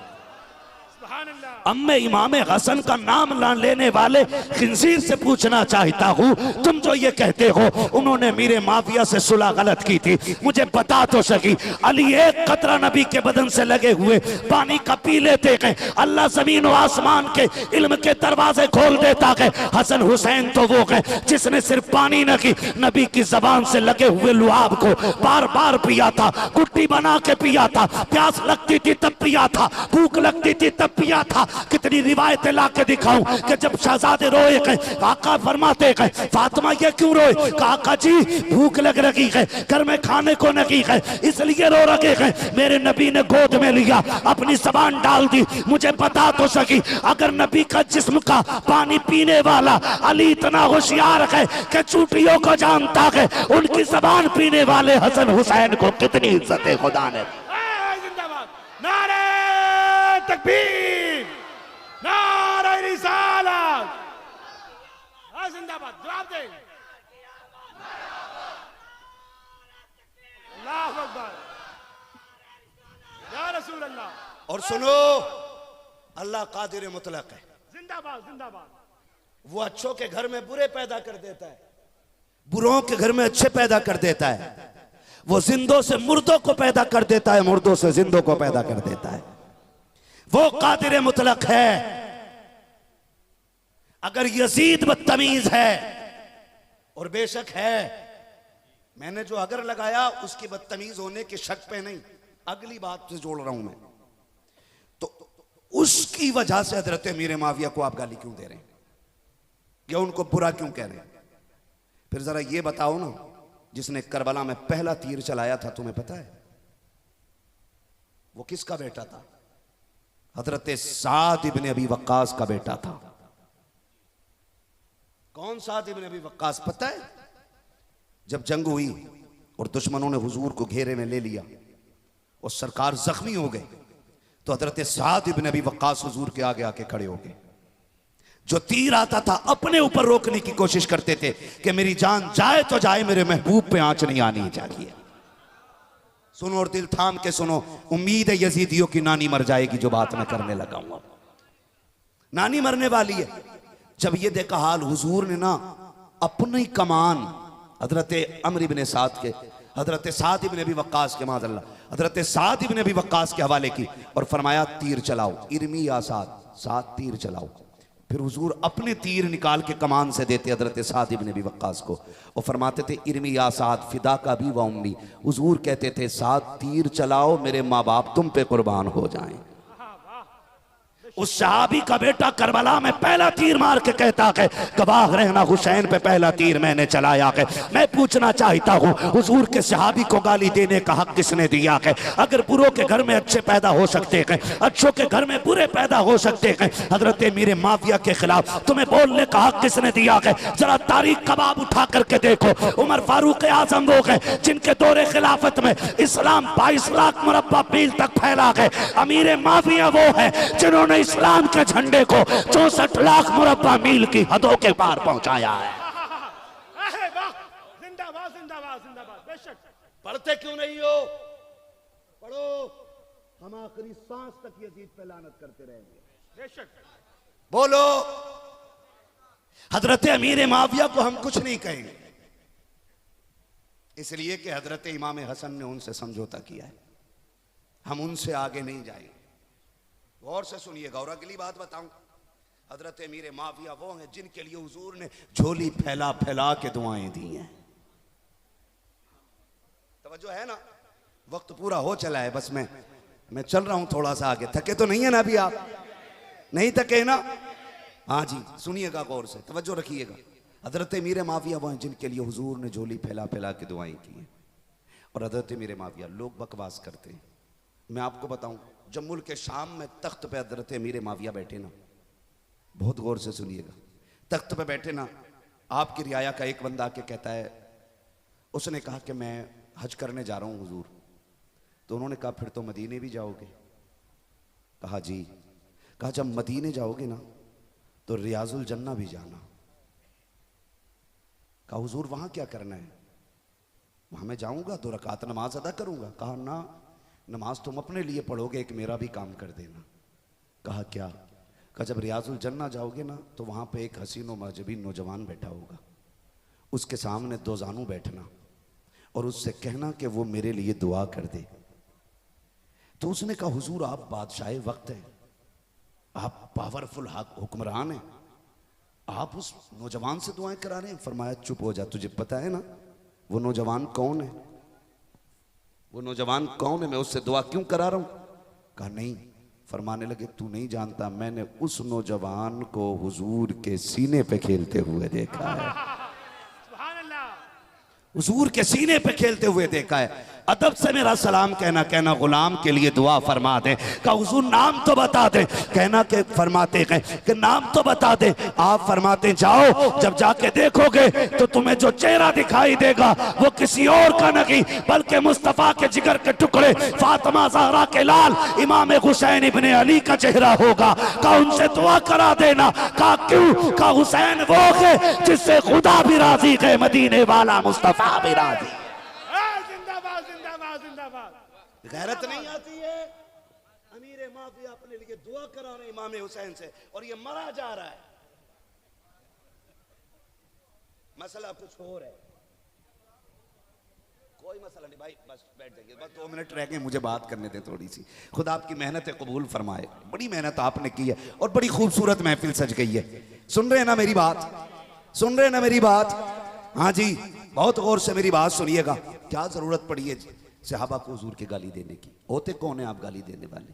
अब मैं इमाम हसन का नाम लेने वाले खिंजीर से पूछना चाहता हूँ, तुम जो ये कहते हो उन्होंने मीरे माविया से सुलह गलत की थी, मुझे बता तो सकी। अली एक कतरा नबी के बदन से लगे हुए पानी का पी लेते गए, अल्लाह जमीन व आसमान के इल्म के दरवाजे खोल देता गए। हसन हुसैन तो वो गए जिसने सिर्फ पानी न की, नबी की जबान से लगे हुए लुआब को बार बार पिया था, गुट्टी बना के पिया था, प्यास लगती थी तब पिया था, भूख लगती थी तब पिया था। कितनी रिवायतें ला के दिखाऊं कि जब शहजादे रोए गए, आका फरमाते गए फातिमा ये क्यों रोए? आका जी भूख लग रही है, घर में खाने को नहीं है इसलिए रो रहे हैं। मेरे नबी ने गोद में लिया, अपनी जबान डाल दी, मुझे बता तो सकी अगर नबी का जिस्म का पानी पीने वाला अली इतना होशियार है कि चूटियों को जानता है, उनकी जबान पीने वाले हसन हुसैन को कितनी इज्जत है खुदा ने। नारे तकबीर, नारे रिसालत, जिंदाबाद। जवाब दें। अल्लाहु अकबर, या रसूल अल्लाह। और सुनो, अल्लाह कादिर मुतलक है। जिंदाबाद जिंदाबाद। वो अच्छों के घर में बुरे पैदा कर देता है, बुरों के घर में अच्छे पैदा कर देता है। वो जिंदों से मुर्दों को पैदा कर देता है, मुर्दों से जिंदों को पैदा कर देता है। वो कादिर मुतलक है। अगर यजीद बदतमीज है, और बेशक है, मैंने जो अगर लगाया उसकी बदतमीज होने के शक पे नहीं, अगली बात से जोड़ रहा हूं मैं, तो उसकी वजह से हजरत अमीर माविया को आप गाली क्यों दे रहे हैं या उनको बुरा क्यों कह रहे हैं? फिर जरा ये बताओ ना, जिसने करबला में पहला तीर चलाया था तुम्हें पता है वो किसका बेटा था? हजरत साद इब्न अबी वक्कास का बेटा था। कौन साद इब्न अबी वक्कास पता है? जब जंग हुई और दुश्मनों ने हुजूर को घेरे में ले लिया और सरकार जख्मी हो गए, तो हजरत साद इब्न अबी वक्कास हुजूर के आगे आके खड़े हो गए। जो तीर आता था अपने ऊपर रोकने की कोशिश करते थे कि मेरी जान जाए तो जाए, मेरे महबूब पे आंच नहीं आनी चाहिए। सुनो और दिल थाम के सुनो, उम्मीद है यजीदियों की नानी मर जाएगी जो बात मैं करने लगा हूं। नानी मरने वाली है। जब ये देखा हाल, हुजूर ने ना अपनी कमान हजरत अम्र इब्न साद के, हजरत साद इब्न अबी वक्कास के, माज़अल्लाह, हजरत साद इब्न अबी वक्कास के हवाले की और फरमाया तीर चलाओ, इरमी या साद, साद तीर चलाओ। फिर हुजूर अपने तीर निकाल के कमान से देते हजरत साद इब्न अबी वक्कास को और फरमाते थे इरमी या साद फिदा का भी व उम्मी। हुजूर कहते थे साद तीर चलाओ, मेरे माँ बाप तुम पे कुर्बान हो जाएं। उस सहाबी का बेटा करबला में पहला तीर मार के कहता है गवाह रहना हुसैन पे पहला तीर मैंने चलाया है। मैं पूछना चाहता हूँ, हुजूर के सहाबी को गाली देने का हक किसने दिया है? अगर बुरों के घर में अच्छे पैदा हो सकते हैं, अच्छों के घर में बुरे पैदा हो सकते हैं, हजरत मेरे माफिया के खिलाफ तुम्हें बोलने का हक किसने दिया है? जरा तारीख कबाब उठा करके देखो। उमर फारूक आजम वो है जिनके दौरे खिलाफत में इस्लाम 22 लाख मुरब्बा मील तक फैला है। अमीर माफिया वो है जिन्होंने इस्लाम के झंडे को 64 लाख मुरब्बा मील की हदों के पार पहुंचाया है। जिंदाबाद जिंदाबाद जिंदाबाद। बेशक पढ़ते क्यों नहीं हो? पढ़ो, हम आखिरी सांस तक यजीद पे लानत करते रहेंगे। बेशक बोलो। हजरत अमीर माविया को हम कुछ नहीं कहेंगे, इसलिए कि हजरत इमाम हसन ने उनसे समझौता किया है, हम उनसे आगे नहीं जाएंगे। गौर से सुनिएगा और अगली बात बताऊं, हजरत अमीर माविया वो हैं जिनके लिए हुजूर ने झोली फैला फैला के दुआएं दी हैं। तवज्जो है ना? वक्त पूरा हो चला है, बस मैं मैं चल रहा हूं थोड़ा सा आगे, थके तो नहीं है ना अभी आप? नहीं थके ना? हाँ जी, सुनिएगा गौर से, तवज्जो रखिएगा। हजरत मीर माविया वो हैं जिनके लिए हुजूर ने झोली फैला फैला के दुआएं की हैं। और हजरत मीर माविया, लोग बकवास करते हैं, मैं आपको बताऊं, जब मुल्क के शाम में तख्त पे हजरत मीर माविया बैठे ना, बहुत गौर से सुनिएगा, तख्त पे बैठे ना, आपकी रियाया का एक बंदा आके कहता है, उसने कहा कि मैं हज करने जा रहा हूं हुजूर। तो उन्होंने कहा फिर तो मदीने भी जाओगे? कहा जी। कहा जब मदीने जाओगे ना तो रियाजुल जन्ना भी जाना। कहा हुजूर वहां क्या करना है? वहां मैं जाऊंगा 2 रकात नमाज अदा करूंगा। कहा ना, नमाज तुम अपने लिए पढ़ोगे, एक मेरा भी काम कर देना। कहा क्या? कहा जब रियाजुल जन्ना जाओगे ना तो वहां पे एक हसीन व मजबी नौजवान बैठा होगा, उसके सामने 2 जानू बैठना और उससे कहना कि वो मेरे लिए दुआ कर दे। तो उसने कहा हुजूर आप बादशाह वक्त हैं, आप पावरफुल हुक्मरान हैं, आप उस नौजवान से दुआएं करा रहे हैं? फरमाया चुप हो जा, तुझे पता है ना वो नौजवान कौन है? वो नौजवान कौन है, मैं उससे दुआ क्यों करा रहा हूं? कहा नहीं। फरमाने लगे तू नहीं जानता, मैंने उस नौजवान को हुजूर के सीने पे खेलते हुए देखा है। हुजूर के सीने पे खेलते हुए देखा है। अदब से मेरा सलाम कहना, कहना गुलाम के लिए दुआ फरमा दे। कहा हुजूर नाम तो बता दे, कहना के फरमाते हैं कि नाम तो बता दे। आप फरमाते जाओ, जब जाके देखोगे तो तुम्हें जो चेहरा दिखाई देगा वो किसी और का नहीं बल्कि मुस्तफा के जिगर के टुकड़े फातिमा ज़हरा के लाल इमाम हुसैन इब्ने अली का चेहरा होगा। कहा उनसे दुआ करा देना। कहा क्यों? कहा हुसैन वो है जिससे खुदा भी राजी है, मदीने वाला मुस्तफा भी राजी। गैरत नहीं आती है? अमीर माफिया अपने लिए दुआ करा रहे इमाम हुसैन से और ये मरा जा रहा है। मसला कुछ और है, कोई मसला नहीं भाई, बस बैठ जाइए, बस 2 मिनट रह गए, मुझे बात करने दें थोड़ी सी। खुदा आपकी मेहनत कबूल फरमाए, बड़ी मेहनत आपने की है और बड़ी खूबसूरत महफिल सज गई है। सुन रहे हैं ना मेरी बात? सुन रहे हैं ना मेरी बात? हाँ जी, बहुत गौर से मेरी बात सुनिएगा। क्या जरूरत पड़ी है सहाबा को हुजूर की गाली देने की? होते कौन है आप गाली देने वाले?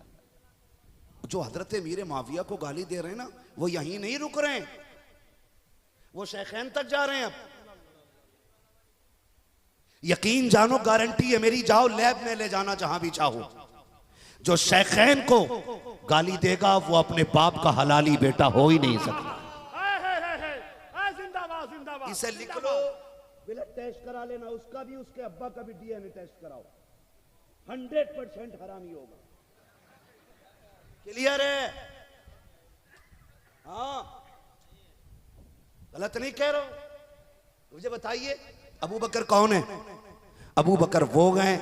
जो हजरत मीर माविया को गाली दे रहे हैं ना, वो यहीं नहीं रुक रहे हैं, वो शैखैन तक जा रहे हैं। अब यकीन जानो, गारंटी है मेरी, जाओ लैब में ले जाना जहां भी चाहो, जो शैखैन को गाली देगा वो अपने बाप का हलाली बेटा हो ही नहीं सकता। इसे लिख लो, ब्लड टेस्ट करा लेना, उसका भी उसके अब्बा का भी डीएनए टेस्ट कराओ, 100% हरामी होगा। क्लियर है? हाँ, गलत नहीं कह रहा हूं। मुझे बताइए अबू बकर कौन है? अबू बकर वो गए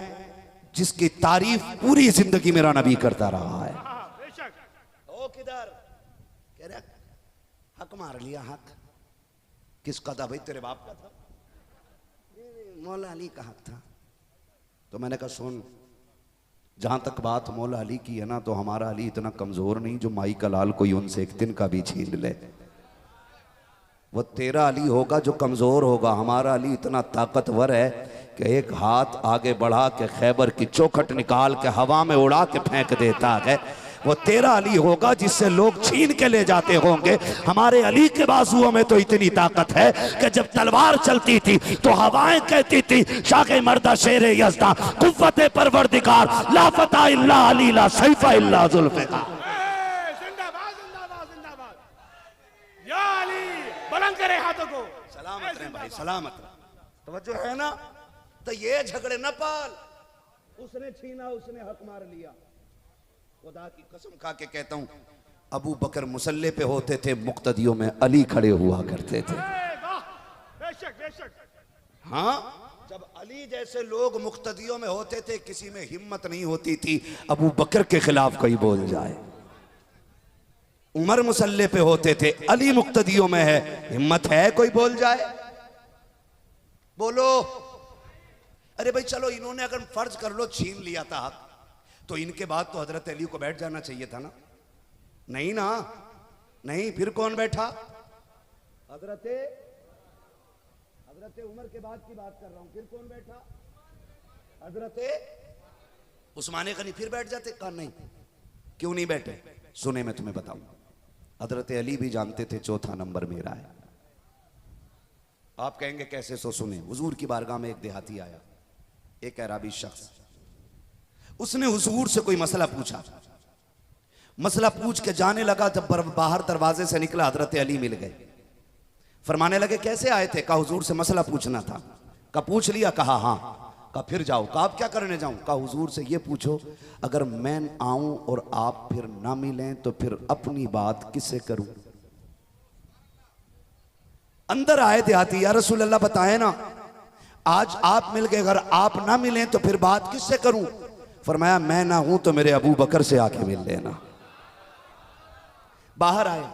जिसकी तारीफ पूरी जिंदगी मेरा नबी करता रहा है। ओ किधर कह रहे हक मार लिया? हक किसका था भाई? तेरे बाप का था? मौला अली का हक था। तो मैंने कहा सुन, जहां तक बात मौला अली की है ना, तो हमारा अली इतना कमजोर नहीं जो माई का लाल कोई उनसे एक दिन का भी छीन ले। वो तेरा अली होगा जो कमजोर होगा, हमारा अली इतना ताकतवर है कि एक हाथ आगे बढ़ा के खैबर की चौखट निकाल के हवा में उड़ा के फेंक देता है। वो तेरा अली होगा जिससे लोग छीन के ले जाते होंगे। हमारे अली के बाजुओं में तो इतनी ताकत है कि जब तलवार चलती थी तो हवाएं कहती थी शाके मर्दा शेरे यज़दा कुव्वते परवरदिगार ला फता इल्ला अली ला सैफा इल्ला जुल्फ़िकार। जिंदाबाद जिंदाबाद जिंदाबाद, या अली बुलंद करे हाथों को। सलामत रहे भाई, सलामत रहे। तवज्जो है ना? तो ये झगड़े न पाल, उसने छीना, उसने हक मार लिया। खुदा की कसम खा के कहता हूं, अबू बकर मुसल्ले पे होते थे, मुक्तदियों में अली खड़े हुआ करते थे। बेशक बेशक। हाँ, जब अली जैसे लोग मुक्तदियों में होते थे, किसी में हिम्मत नहीं होती थी अबू बकर के खिलाफ कोई बोल जाए। उमर मुसल्ले पे होते थे, अली मुक्तदियों में है, हिम्मत है कोई बोल जाए? बोलो। अरे भाई चलो, इन्होंने अगर फर्ज कर लो छीन लिया था हक, तो इनके बाद तो हजरत अली को बैठ जाना चाहिए था ना? नहीं ना? नहीं, फिर कौन बैठा? हजरत उमर के बाद की बात कर रहा हूं, फिर कौन बैठा? हजरत उस्मान गनी फिर बैठ जाते? कहा नहीं। क्यों नहीं बैठे? सुने मैं तुम्हें बताऊं। हजरत अली भी जानते थे चौथा नंबर मेरा है। आप कहेंगे कैसे? सो सुने। हुजूर की बारगाह में एक देहाती आया, एक अराबी शख्स। उसने हुजूर से कोई मसला पूछा। मसला पूछ के जाने लगा, जब बाहर दरवाजे से निकला हजरत अली मिल गए। फरमाने लगे कैसे आए थे? कहा हुजूर से मसला पूछना था। कहा पूछ लिया? कहा हाँ। कहा फिर जाओ। कहा आप क्या करने जाऊं? कहा हुजूर से ये पूछो, अगर मैं आऊं और आप फिर ना मिलें तो फिर अपनी बात किससे करूं? अंदर आए देहाती, या रसूल अल्लाह बताए ना, आज आप मिल गए, अगर आप ना मिलें तो फिर बात किससे करूं? फरमाया मैं ना हूं तो मेरे अबू बकर से आके मिल लेना। बाहर आए,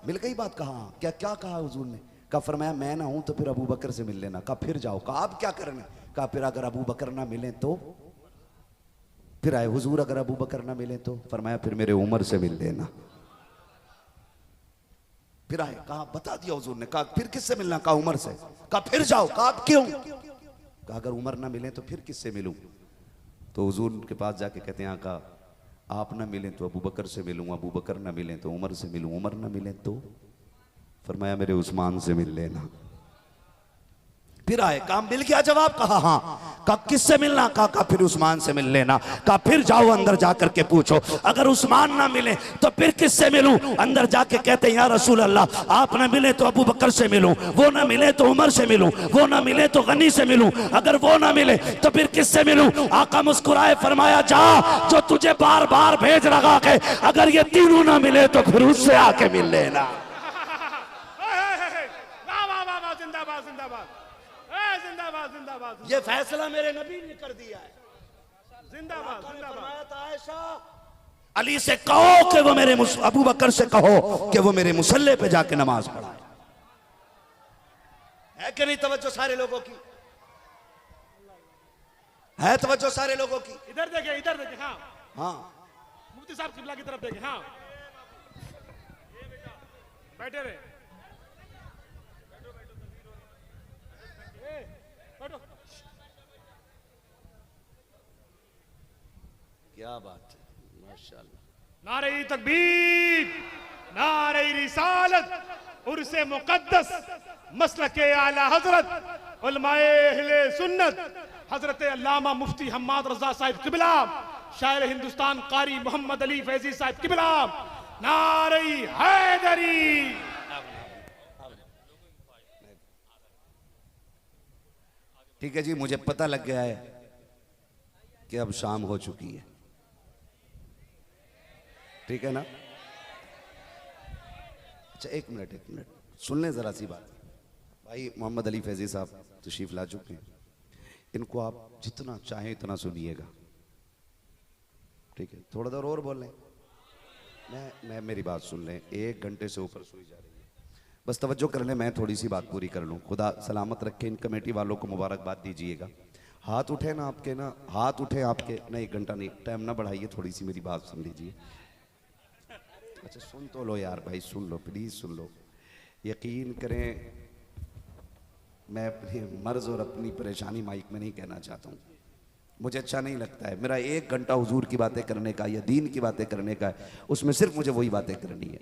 मिल गई बात? कहा क्या क्या कहा हुजूर ने? कहा फरमाया मैं ना हूं तो फिर अबू बकर से मिल लेना। कहा फिर जाओ। कहा आप क्या करना? कहा फिर अगर अबू बकर ना मिले तो? फिर आए हुजूर, अगर अबू बकर ना मिले तो? फरमाया फिर मेरे उमर से मिल लेना। फिर आए, कहा बता दिया हुजूर ने। कहा फिर किससे मिलना? कहा उमर से। कहा फिर जाओ। कहा आप क्यों? कहा अगर उमर ना मिले तो फिर किससे मिलूं? तो हुजूर के पास जाके कहते हैं आका आप ना मिलें तो अबू बकर से मिलूं, अबू बकर ना मिलें तो उमर से मिलूं, उमर ना मिलें तो? फरमाया मेरे उस्मान से मिल लेना। फिर आए, कहा मिल गया जवाब? कहा हाँ। कहा किससे मिलना? कहा फिर उस्मान से मिल लेना। कहा फिर जाओ अंदर जाकर के पूछो, अगर उस्मान ना मिले तो फिर किससे मिलूं? अंदर जाके कहते हैं या रसूल अल्लाह आप ना मिले तो अबू बकर से मिलूं, वो ना मिले तो उमर से मिलूं, वो ना मिले तो गनी से मिलूं, अगर वो ना मिले तो फिर किससे मिलूं? आका मुस्कुराए, फरमाया जा जो तुझे बार बार भेज रहा है, अगर ये तीनों ना मिले तो फिर उससे आके मिल लेना। ये फैसला मेरे नबी ने कर दिया है। जिंदाबाद जिंदाबाद। आयशा अली से कहो कि वो मेरे अबू बकर से कहो कि वो मेरे मुसल्ले पे जाके नमाज पढ़ाए। है कि नहीं तवज्जो सारे लोगों की? है तवज्जो सारे लोगों की? इधर देखे, इधर देखे। हाँ हाँ, मुफ्ती साहब किबला की तरफ देखे। हाँ बैठे रहे, बैठो। क्या बात है, माशाअल्लाह। नारे तकबीर, नारे रिसालत, उर्से मुकद्दस, मसलके आला हजरत, उलमाए अहले सुन्नत, हजरत अल्लामा मुफ्ती हम्माद रजा साहिब किबला, शायर हिंदुस्तान कारी मोहम्मद अली फैजी साहिब किबला, नारे हैदरी। ठीक है जी, मुझे पता लग गया है कि अब शाम हो चुकी है, ठीक है ना? अच्छा एक मिनट सुन लें जरा सी बात। भाई मोहम्मद अली फैजी साहब तशरीफ ला चुके हैं, इनको आप जितना चाहें इतना सुनिएगा, ठीक है? थोड़ा देर और बोल लें, मैं मेरी बात सुन लें। 1 घंटे से ऊपर सुई जा रही है, बस तवज्जो कर लें, मैं थोड़ी सी बात पूरी कर लूँ। खुदा सलामत रखे, इन कमेटी वालों को मुबारकबाद दीजिएगा। हाथ उठे ना आपके, ना हाथ उठे आपके, नहीं 1 घंटा नहीं, टाइम ना बढ़ाइए, थोड़ी सी मेरी बात सुन लीजिए। अच्छा सुन तो लो यार भाई, सुन लो प्लीज़, सुन लो। यकीन करें मैं अपनी मर्ज़ और अपनी परेशानी माइक में नहीं कहना चाहता हूँ, मुझे अच्छा नहीं लगता है। मेरा 1 घंटा हुजूर की बातें करने का या दीन की बातें करने का है, उसमें सिर्फ मुझे वही बातें करनी है।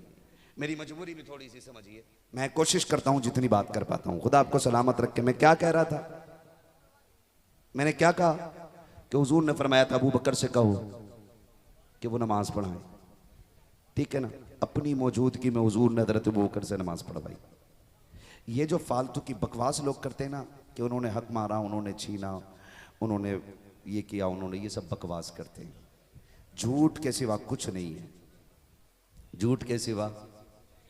मेरी मजबूरी भी थोड़ी सी समझिए, मैं कोशिश करता हूँ जितनी बात कर पाता हूँ। खुदा आपको सलामत रखे। मैं क्या कह रहा था? मैंने क्या कहा कि हुजूर ने फरमाया था अबू बकर से कहो कि वो नमाज पढ़ाए, ठीक है ना? अपनी मौजूदगी में हुजूर ने हज़रत अबू बकर से नमाज पढ़वाई। ये जो फालतू की बकवास लोग करते हैं ना कि उन्होंने हक मारा, उन्होंने छीना, उन्होंने ये किया, उन्होंने ये सब बकवास करते हैं। झूठ के सिवा कुछ नहीं है, झूठ के सिवा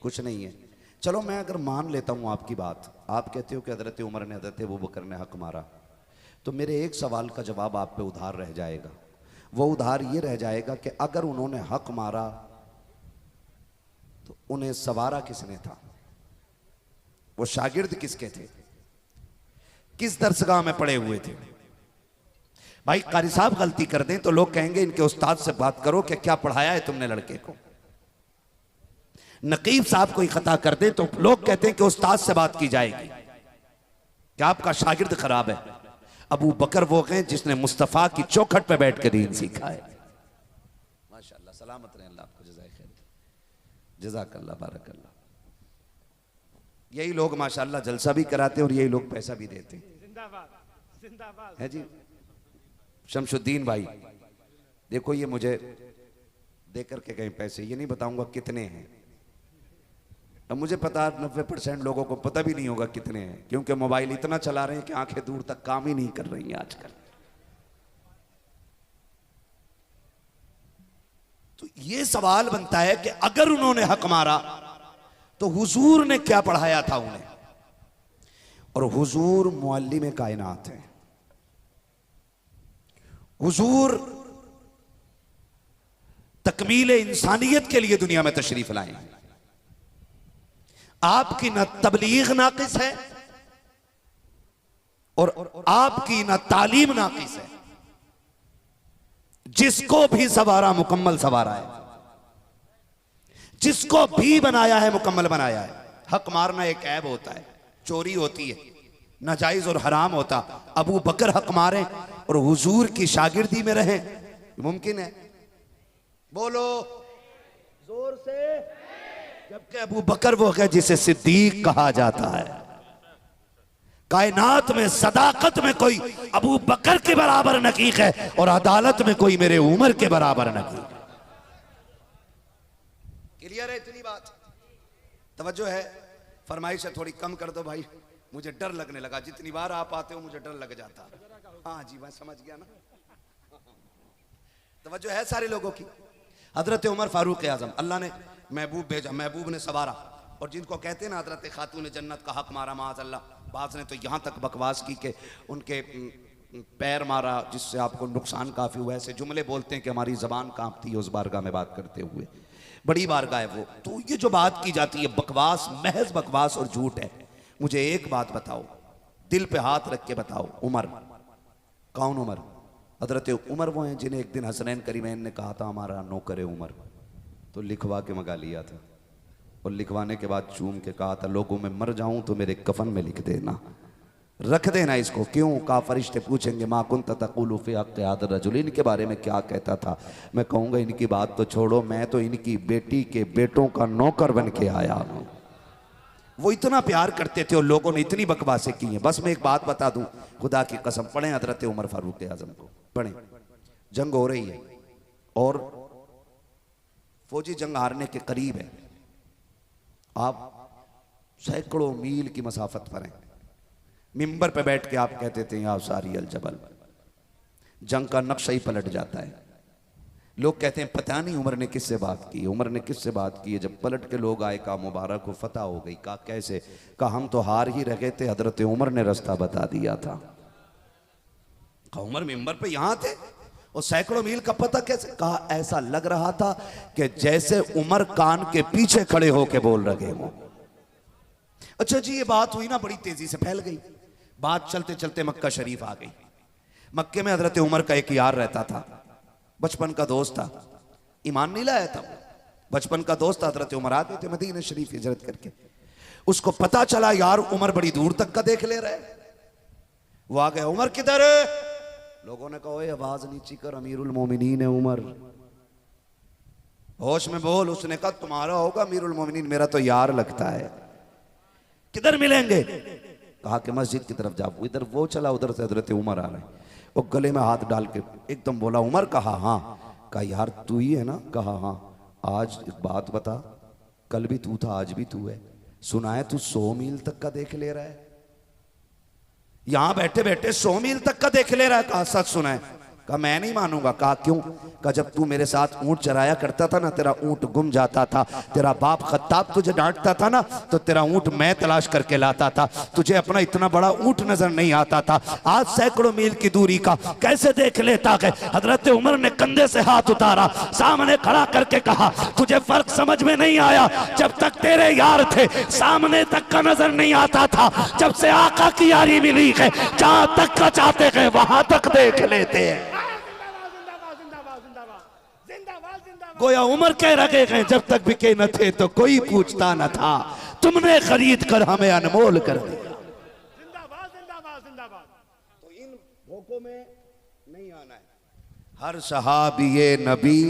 कुछ नहीं है। चलो मैं अगर मान लेता हूँ आपकी बात, आप कहते हो कि हज़रत उमर ने, हज़रत अबू बकर ने हक मारा, तो मेरे एक सवाल का जवाब आप पे उधार रह जाएगा। वो उधार ये रह जाएगा कि अगर उन्होंने हक मारा तो उन्हें सवारा किसने था? वो शागिर्द किसके थे? किस दरसगाह में पड़े हुए थे? भाई कारी साहब गलती कर दें तो लोग कहेंगे इनके उस्ताद से बात करो कि क्या पढ़ाया है तुमने लड़के को। नकीब साहब कोई खता कर दे तो लोग कहते हैं कि उस्ताद से बात की जाएगी, क्या आपका शागिर्द खराब है? अबू बकर वो गए जिसने मुस्तफा की चौखट पे बैठ कर दीन सीखा है। सलामत रहें, अल्लाह आपको जज़ाए खैर, जज़ाकल्लाह बारकल्लाह। यही लोग माशाअल्लाह जलसा भी कराते हैं और यही लोग पैसा भी देते हैं। जिंदाबाद जिंदाबाद है जी शमशुद्दीन भाई, देखो ये मुझे दे करके गए पैसे, ये नहीं बताऊंगा कितने हैं। अब मुझे पता 90% लोगों को पता भी नहीं होगा कितने हैं, क्योंकि मोबाइल इतना चला रहे हैं कि आंखें दूर तक काम ही नहीं कर रही हैं आजकल। तो ये सवाल बनता है कि अगर उन्होंने हक मारा तो हुजूर ने क्या पढ़ाया था उन्हें, और हुजूर मुअल्लिम कायनात है। हुजूर तकमील इंसानियत के लिए दुनिया में तशरीफ लाए। आपकी न तबलीग नाकिस है और आपकी न तालीम नाकिस है। जिसको भी सवारा मुकम्मल सवारा है, जिसको भी बनाया है मुकम्मल बनाया है। हक मारना एक ऐब होता है, चोरी होती है, नाजायज और हराम होता। अबू बकर हक मारे और हुजूर की शागिर्दी में रहे, मुमकिन है? बोलो जोर से। जबकि अबू बकर वो है जिसे सिद्दीक कहा जाता है। कायनात में सदाकत में कोई अबू बकर के बराबर नकीक है और अदालत में कोई मेरे उमर के बराबर नकीक है। क्लियर है इतनी बात? तवज्जो है? फरमाइश है थोड़ी कम कर दो भाई, मुझे डर लगने लगा। जितनी बार आप आते हो मुझे डर लग जाता। हाँ जी मैं समझ गया ना। तवज्जो है सारे लोगों की? हजरत उमर फारूक आजम, अल्लाह ने महबूब भेजा, महबूब ने सवारा। और जिनको कहते हैं ना हजरत खातून जन्नत का हक मारा माज अल्लाह, बाज़ ने तो यहाँ तक बकवास की कि उनके पैर मारा जिससे आपको नुकसान काफ़ी हुआ। ऐसे जुमले बोलते हैं कि हमारी ज़बान कांपती है उस बारगाह में बात करते हुए। बड़ी बारगाह है वो। तो ये जो बात की जाती है बकवास, महज बकवास और झूठ है। मुझे एक बात बताओ, दिल पे हाथ रख के बताओ, उमर कौन? उमर हजरत उमर वो हैं जिन्हें एक दिन हसनैन करीमैन ने कहा था हमारा नौकर है उमर, तो लिखवा के मंगा लिया था। और लिखवाने के बाद चूम के कहा था लोगों में मर जाऊं तो मेरे कफन में लिख देना, रख देना इसको। क्यों? कहा फरिश्ते पूछेंगे मा कुन्त तक़ूलु फ़ी हक़्क़ि हाज़ा रजुल, इनके बारे में क्या कहता था? मैं कहूँगा इनकी बात तो छोड़ो, मैं तो इनकी बेटी के बेटों का नौकर बन के आया हूँ। वो इतना प्यार करते थे और लोगों ने इतनी बकवासें की हैं। बस मैं एक बात बता दूं, खुदा की कसम, पढ़ें हजरत उमर फारूक आजम को, पढ़ें। जंग हो रही है और फौजी जंग हारने के करीब है। आप सैकड़ों मील की मसाफत पर हैं। मिंबर पे बैठ के आप कहते थे या सारी अल जबल। जंग का नक्शा ही पलट जाता है। लोग कहते हैं पता नहीं उमर ने किससे बात की, उमर ने किससे बात की है। जब पलट के लोग आए कहा मुबारक को फतह हो गई। कहा कैसे? कहा हम तो हार ही रहे थे, हजरत उमर ने रास्ता बता दिया था। कहा उमर मिंबर पे यहां थे और सैकड़ों मील का पता कैसे? कहा ऐसा लग रहा था कि जैसे उमर कान के पीछे खड़े होके बोल रहे हो। अच्छा जी ये बात हुई ना, बड़ी तेजी से फैल गई बात। चलते चलते मक्का शरीफ आ गई। मक्के में हजरत उमर का एक यार रहता था, बचपन का दोस्त था, ईमान नहीं लाया था, बचपन का दोस्त था। हजरत उमर आते थे मदीना शरीफ हिजरत करके। उसको पता चला यार उमर बड़ी दूर तक का देख ले रहे। वो आ गया, उमर किधर है? लोगों ने कहा आवाज नीची कर, अमीरुल मोमिनीन है उमर, होश में बोल। उसने कहा तुम्हारा होगा अमीरुल मोमिनीन, मेरा तो यार लगता है। किधर मिलेंगे? कहा कि मस्जिद की तरफ जाओ। इधर वो चला, उधर से हजरत उमर आ रहे। वो गले में हाथ डाल के एकदम बोला उमर। कहा हाँ। कहा यार तू ही है ना? कहा हाँ। आज एक बात बता, कल भी तू था आज भी तू है। सुना है तू 100 मील तक का देख ले रहा है, यहां बैठे बैठे 100 मील तक का देख ले रहा है। कहा सच सुना है? कहा मैं नहीं मानूंगा। कहा क्यों? कहा जब तू मेरे साथ ऊंट चराया करता था ना, तेरा ऊंट गुम जाता था, तेरा बाप खत्ताब तुझे डांटता था ना, तो तेरा ऊंट मैं तलाश करके लाता था। तुझे अपना इतना बड़ा ऊंट नजर नहीं आता था। आज सैकड़ों मील की दूरी का कैसे देख लेता है? हजरत उमर ने कंधे से हाथ उतारा, सामने खड़ा करके कहा तुझे फर्क समझ में नहीं आया? जब तक तेरे यार थे सामने तक का नजर नहीं आता था, जब से आका की यारी मिली है जहां तक का चाहते हैं वहां तक देख लेते हैं। गोया उमर कह रहे हैं जब तक बिके न थे तो कोई पूछता न था, तुमने खरीद कर हमें अनमोल कर दिया। जिंदाबाद जिंदाबाद जिंदाबाद। तो इन भोकों में नहीं आना है। हर सहाबी नबी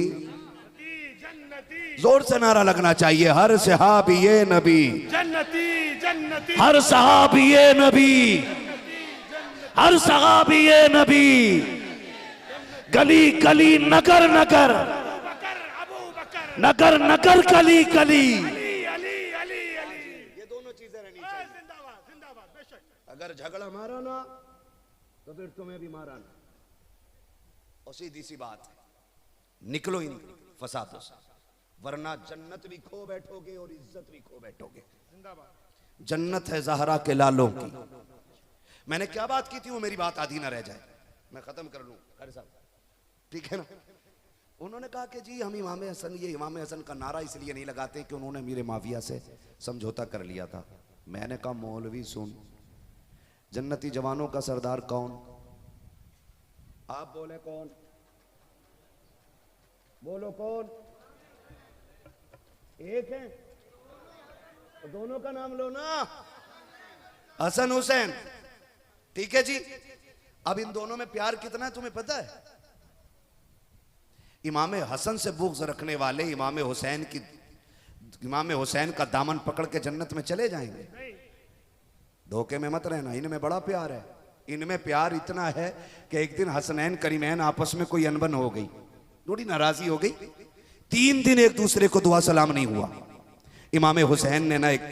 जोर से नारा लगना चाहिए, हर सहाबी ये नबी जन्नती जन्नती, हर सहाबी ये नबी, हर सहाबी ये नबी, गली गली नगर नगर, नगर नगर गली गली, ये दोनों चीजें रहनी चाहिए। जिंदाबाद जिंदाबाद, बेशक। अगर झगड़ा मारा ना तो फिर तुम्हें भी मारा ना, और सीधी सी बात है, निकलो इन फसादों से, वरना जन्नत भी खो बैठोगे और इज्जत भी खो बैठोगे। जन्नत है ज़हरा के लालों की। मैंने क्या बात की थी, वो मेरी बात आधी ना रह जाए, मैं खत्म कर लूं खैर साहब, ठीक है ना। उन्होंने कहा कि जी हम इमाम हसन, ये इमाम हसन का नारा इसलिए नहीं लगाते कि उन्होंने मीर माविया से समझौता कर लिया था। मैंने कहा मौलवी सुन, जन्नती जवानों का सरदार कौन? आप बोले कौन? बोलो कौन? एक है तो दोनों का नाम लो ना, हसन हुसैन, ठीक है जी। अब इन दोनों में प्यार कितना है तुम्हें पता है? इमाम हसन से बुग़्ज़ रखने वाले इमाम हुसैन का दामन पकड़ के जन्नत में चले जाएंगे। धोखे में मत रहना, इनमें बड़ा प्यार है। इनमें प्यार इतना है कि एक दिन हसनैन करीमैन आपस में कोई अनबन हो गई, थोड़ी नाराजी हो गई, 3 दिन एक दूसरे को दुआ सलाम नहीं हुआ। इमाम हुसैन ने ना एक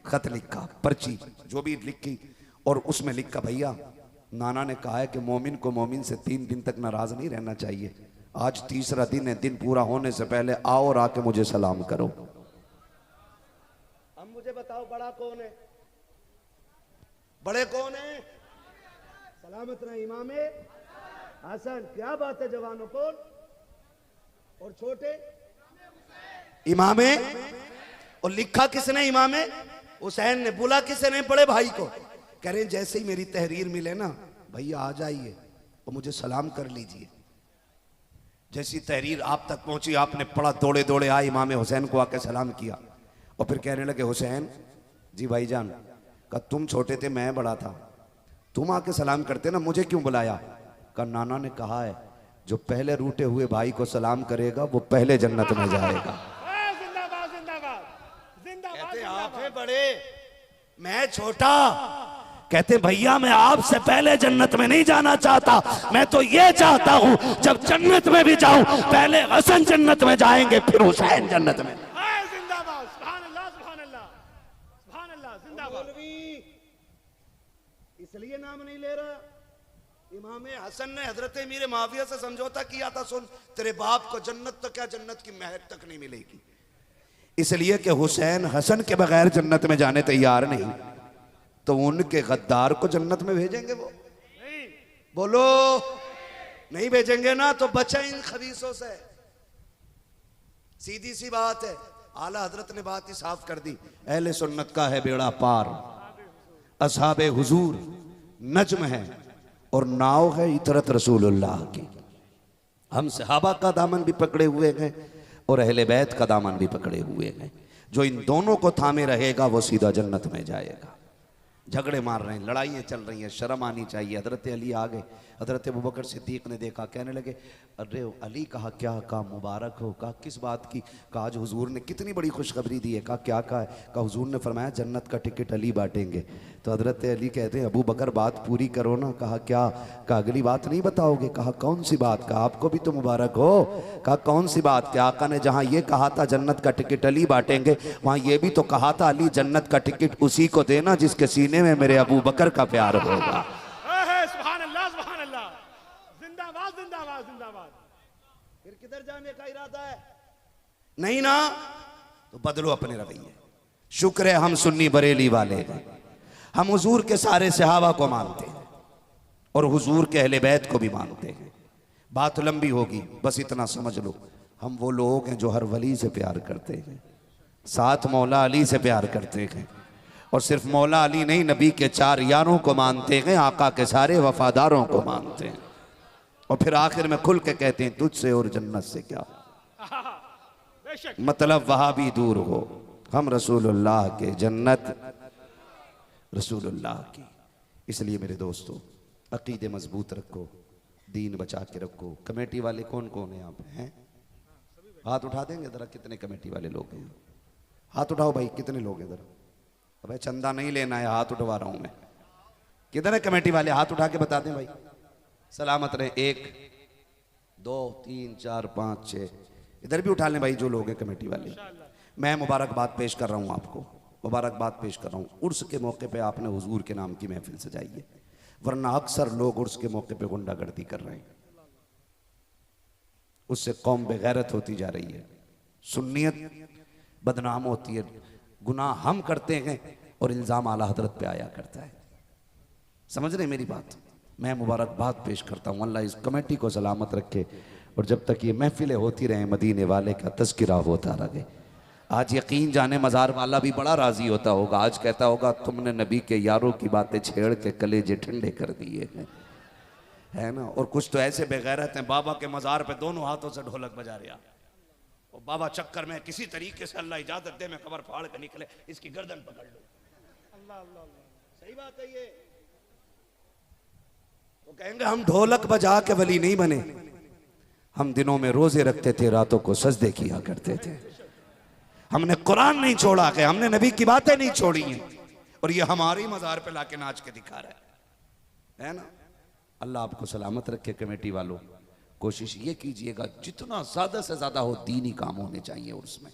खत लिखा, पर्ची जो भी लिखी, और उसमें लिखा भैया नाना ने कहा है कि मोमिन को मोमिन से 3 दिन तक नाराज नहीं रहना चाहिए। आज तीसरा दिन है, दिन पूरा होने से पहले आओ और आके मुझे सलाम करो। अब मुझे बताओ बड़ा कौन है? बड़े कौन है? सलामत रहे इमाम हसन। क्या बात है जवानों को। और छोटे इमामे, और लिखा किसने? इमामे हुसैन ने। बुला किसने? बड़े भाई को। कह रहे जैसे ही मेरी तहरीर मिले ना भैया आ जाइए और मुझे सलाम कर लीजिए। जैसी तहरीर आप तक पहुंची, आपने पढ़ा, दौड़े दौड़े आए, इमाम हुसैन को आके सलाम किया और फिर कहने लगे हुसैन जी भाईजान, कहा तुम छोटे थे मैं बड़ा था, तुम आके सलाम करते ना, मुझे क्यों बुलाया? कहा नाना ने कहा है जो पहले रूठे हुए भाई को सलाम करेगा वो पहले जन्नत में जाएगा। जिंदाबाद जिंदाबाद जिंदाबाद। कहते आप हैं बड़े, मैं छोटा। कहते भैया मैं आपसे पहले जन्नत में नहीं जाना चाहता, मैं तो ये चाहता हूं जब जन्नत में भी जाऊं पहले हसन जन्नत में जाएंगे फिर हुसैन जन्नत में। जिंदाबाद, सुभान अल्लाह सुभान अल्लाह सुभान अल्लाह, जिंदाबाद। इसलिए नाम नहीं ले रहा। इमाम हसन ने हजरत मीर माविया से समझौता किया था, सुन तेरे बाप को जन्नत तो क्या जन्नत की महक तक नहीं मिलेगी, इसलिए कि हुसैन हसन के बगैर जन्नत में जाने तैयार नहीं, तो उनके गद्दार को जन्नत में भेजेंगे वो? नहीं। बोलो नहीं भेजेंगे ना, तो बचा इन खबीसों से। सीधी सी बात है, आला हजरत ने बात ही साफ कर दी। अहले सुन्नत का है बेड़ा पार, असहाबे हुजूर नज्म है और नाव है इतरत रसूलुल्लाह की। हम सहाबा का दामन भी पकड़े हुए हैं और अहले बैत का दामन भी पकड़े हुए हैं। जो इन दोनों को थामे रहेगा वो सीधा जन्नत में जाएगा। झगड़े मार रहे हैं, लड़ाइयाँ चल रही हैं, शर्म आनी चाहिए। हजरत अली आ गए, हजरत अबू बकर सिद्दीक ने देखा, कहने लगे अरे अली, कहा क्या? कहा मुबारक हो। कहा किस बात की? कहा आज हुजूर ने कितनी बड़ी खुशखबरी दी है। कहा क्या कहा है? कहा हुजूर ने फरमाया जन्नत का टिकट अली बांटेंगे। तो हजरत अली कहते हैं अबू बकर बात पूरी करो ना। कहा क्या? कहा अगली बात नहीं बताओगे? कहा कौन सी बात? कहा आपको भी तो मुबारक हो। कहा कौन सी बात? क्या आका ने जहाँ ये कहा था जन्नत का टिकट अली बांटेंगे, वहाँ ये भी तो कहा था अली जन्नत का टिकट उसी को देना जिसके सीने में मेरे अबू बकर का प्यार होगा। सुभान अल्लाह सुभान अल्लाह, जिंदाबाद जिंदाबाद जिंदाबाद। फिर किधर जाने का इरादा है? नहीं ना, तो बदलो अपने रवैये। शुक्र है हम सुन्नी बरेली वाले हैं, हम हुजूर के सारे सहाबा को मानते हैं और हुजूर के अहले बैत को भी मानते हैं। बात लंबी होगी, बस इतना समझ लो, हम वो लोग हैं जो हर वली से प्यार करते हैं, साथ मौला अली से प्यार करते हैं, और सिर्फ मौला अली नहीं, नबी के 4 यारों को मानते हैं, आका के सारे वफादारों को मानते हैं, और फिर आखिर में खुल के कहते हैं तुझसे और जन्नत से क्या मतलब, वहां भी दूर हो, हम रसूलुल्लाह के, जन्नत रसूलुल्लाह की। इसलिए मेरे दोस्तों अकीदे मजबूत रखो, दीन बचा के रखो। कमेटी वाले कौन कौन है यहाँ पे हैं? हाथ उठा देंगे जरा, कितने कमेटी वाले लोग हैं? हाथ उठाओ भाई, कितने लोग हैं इधर? अबे चंदा नहीं लेना है, हाथ उठवा रहा हूं मैं। किधर है कमेटी वाले? हाथ उठा के बता दें भाई। सलामत रहे। 1 2 3 4 5 6, इधर भी उठा लें भाई जो लोग हैं कमेटी वाले। मैं मुबारकबाद पेश कर रहा हूं आपको, मुबारकबाद पेश कर रहा हूं। उर्स के मौके पे आपने हुजूर के नाम की महफिल सजाई है, वरना अक्सर लोग उर्स के मौके पे गुंडागर्दी कर रहे हैं। उससे कौम बेगैरत होती जा रही है, सुन्नियत बदनाम होती है, गुनाह हम करते हैं और इल्ज़ाम आला हजरत पे आया करता है। समझ रहे मेरी बात? मैं मुबारकबाद पेश करता हूँ, अल्लाह इस कमेटी को सलामत रखे और जब तक ये महफिलें होती रहें मदीने वाले का तज़किरा होता रहे। आज यकीन जाने मज़ार वाला भी बड़ा राज़ी होता होगा, आज कहता होगा तुमने नबी के यारों की बातें छेड़ के कलेजे ठंडे कर दिए हैं, है ना। और कुछ तो ऐसे बेगैरत हैं, बाबा के मज़ार पे दोनों हाथों से ढोलक बजा रहा, और बाबा चक्कर में किसी तरीके से अल्लाह इजाजत दे मैं कबर फाड़ के निकले, इसकी गर्दन पकड़ लो। अल्लाह अल्लाह, सही बात है ये। वो कहेंगे हम ढोलक बजा के वली नहीं बने, हम दिनों में रोजे रखते थे, रातों को सजदे किया करते थे, हमने कुरान नहीं छोड़ा के, हमने नबी की बातें नहीं छोड़ी हैं, और ये हमारी मज़ार पे लाके नाच के दिखा रहा है ना। अल्लाह आपको सलामत रखे। कमेटी वालों, कोशिश ये कीजिएगा जितना ज़्यादा से ज़्यादा हो दीनी काम होने चाहिए उसमें।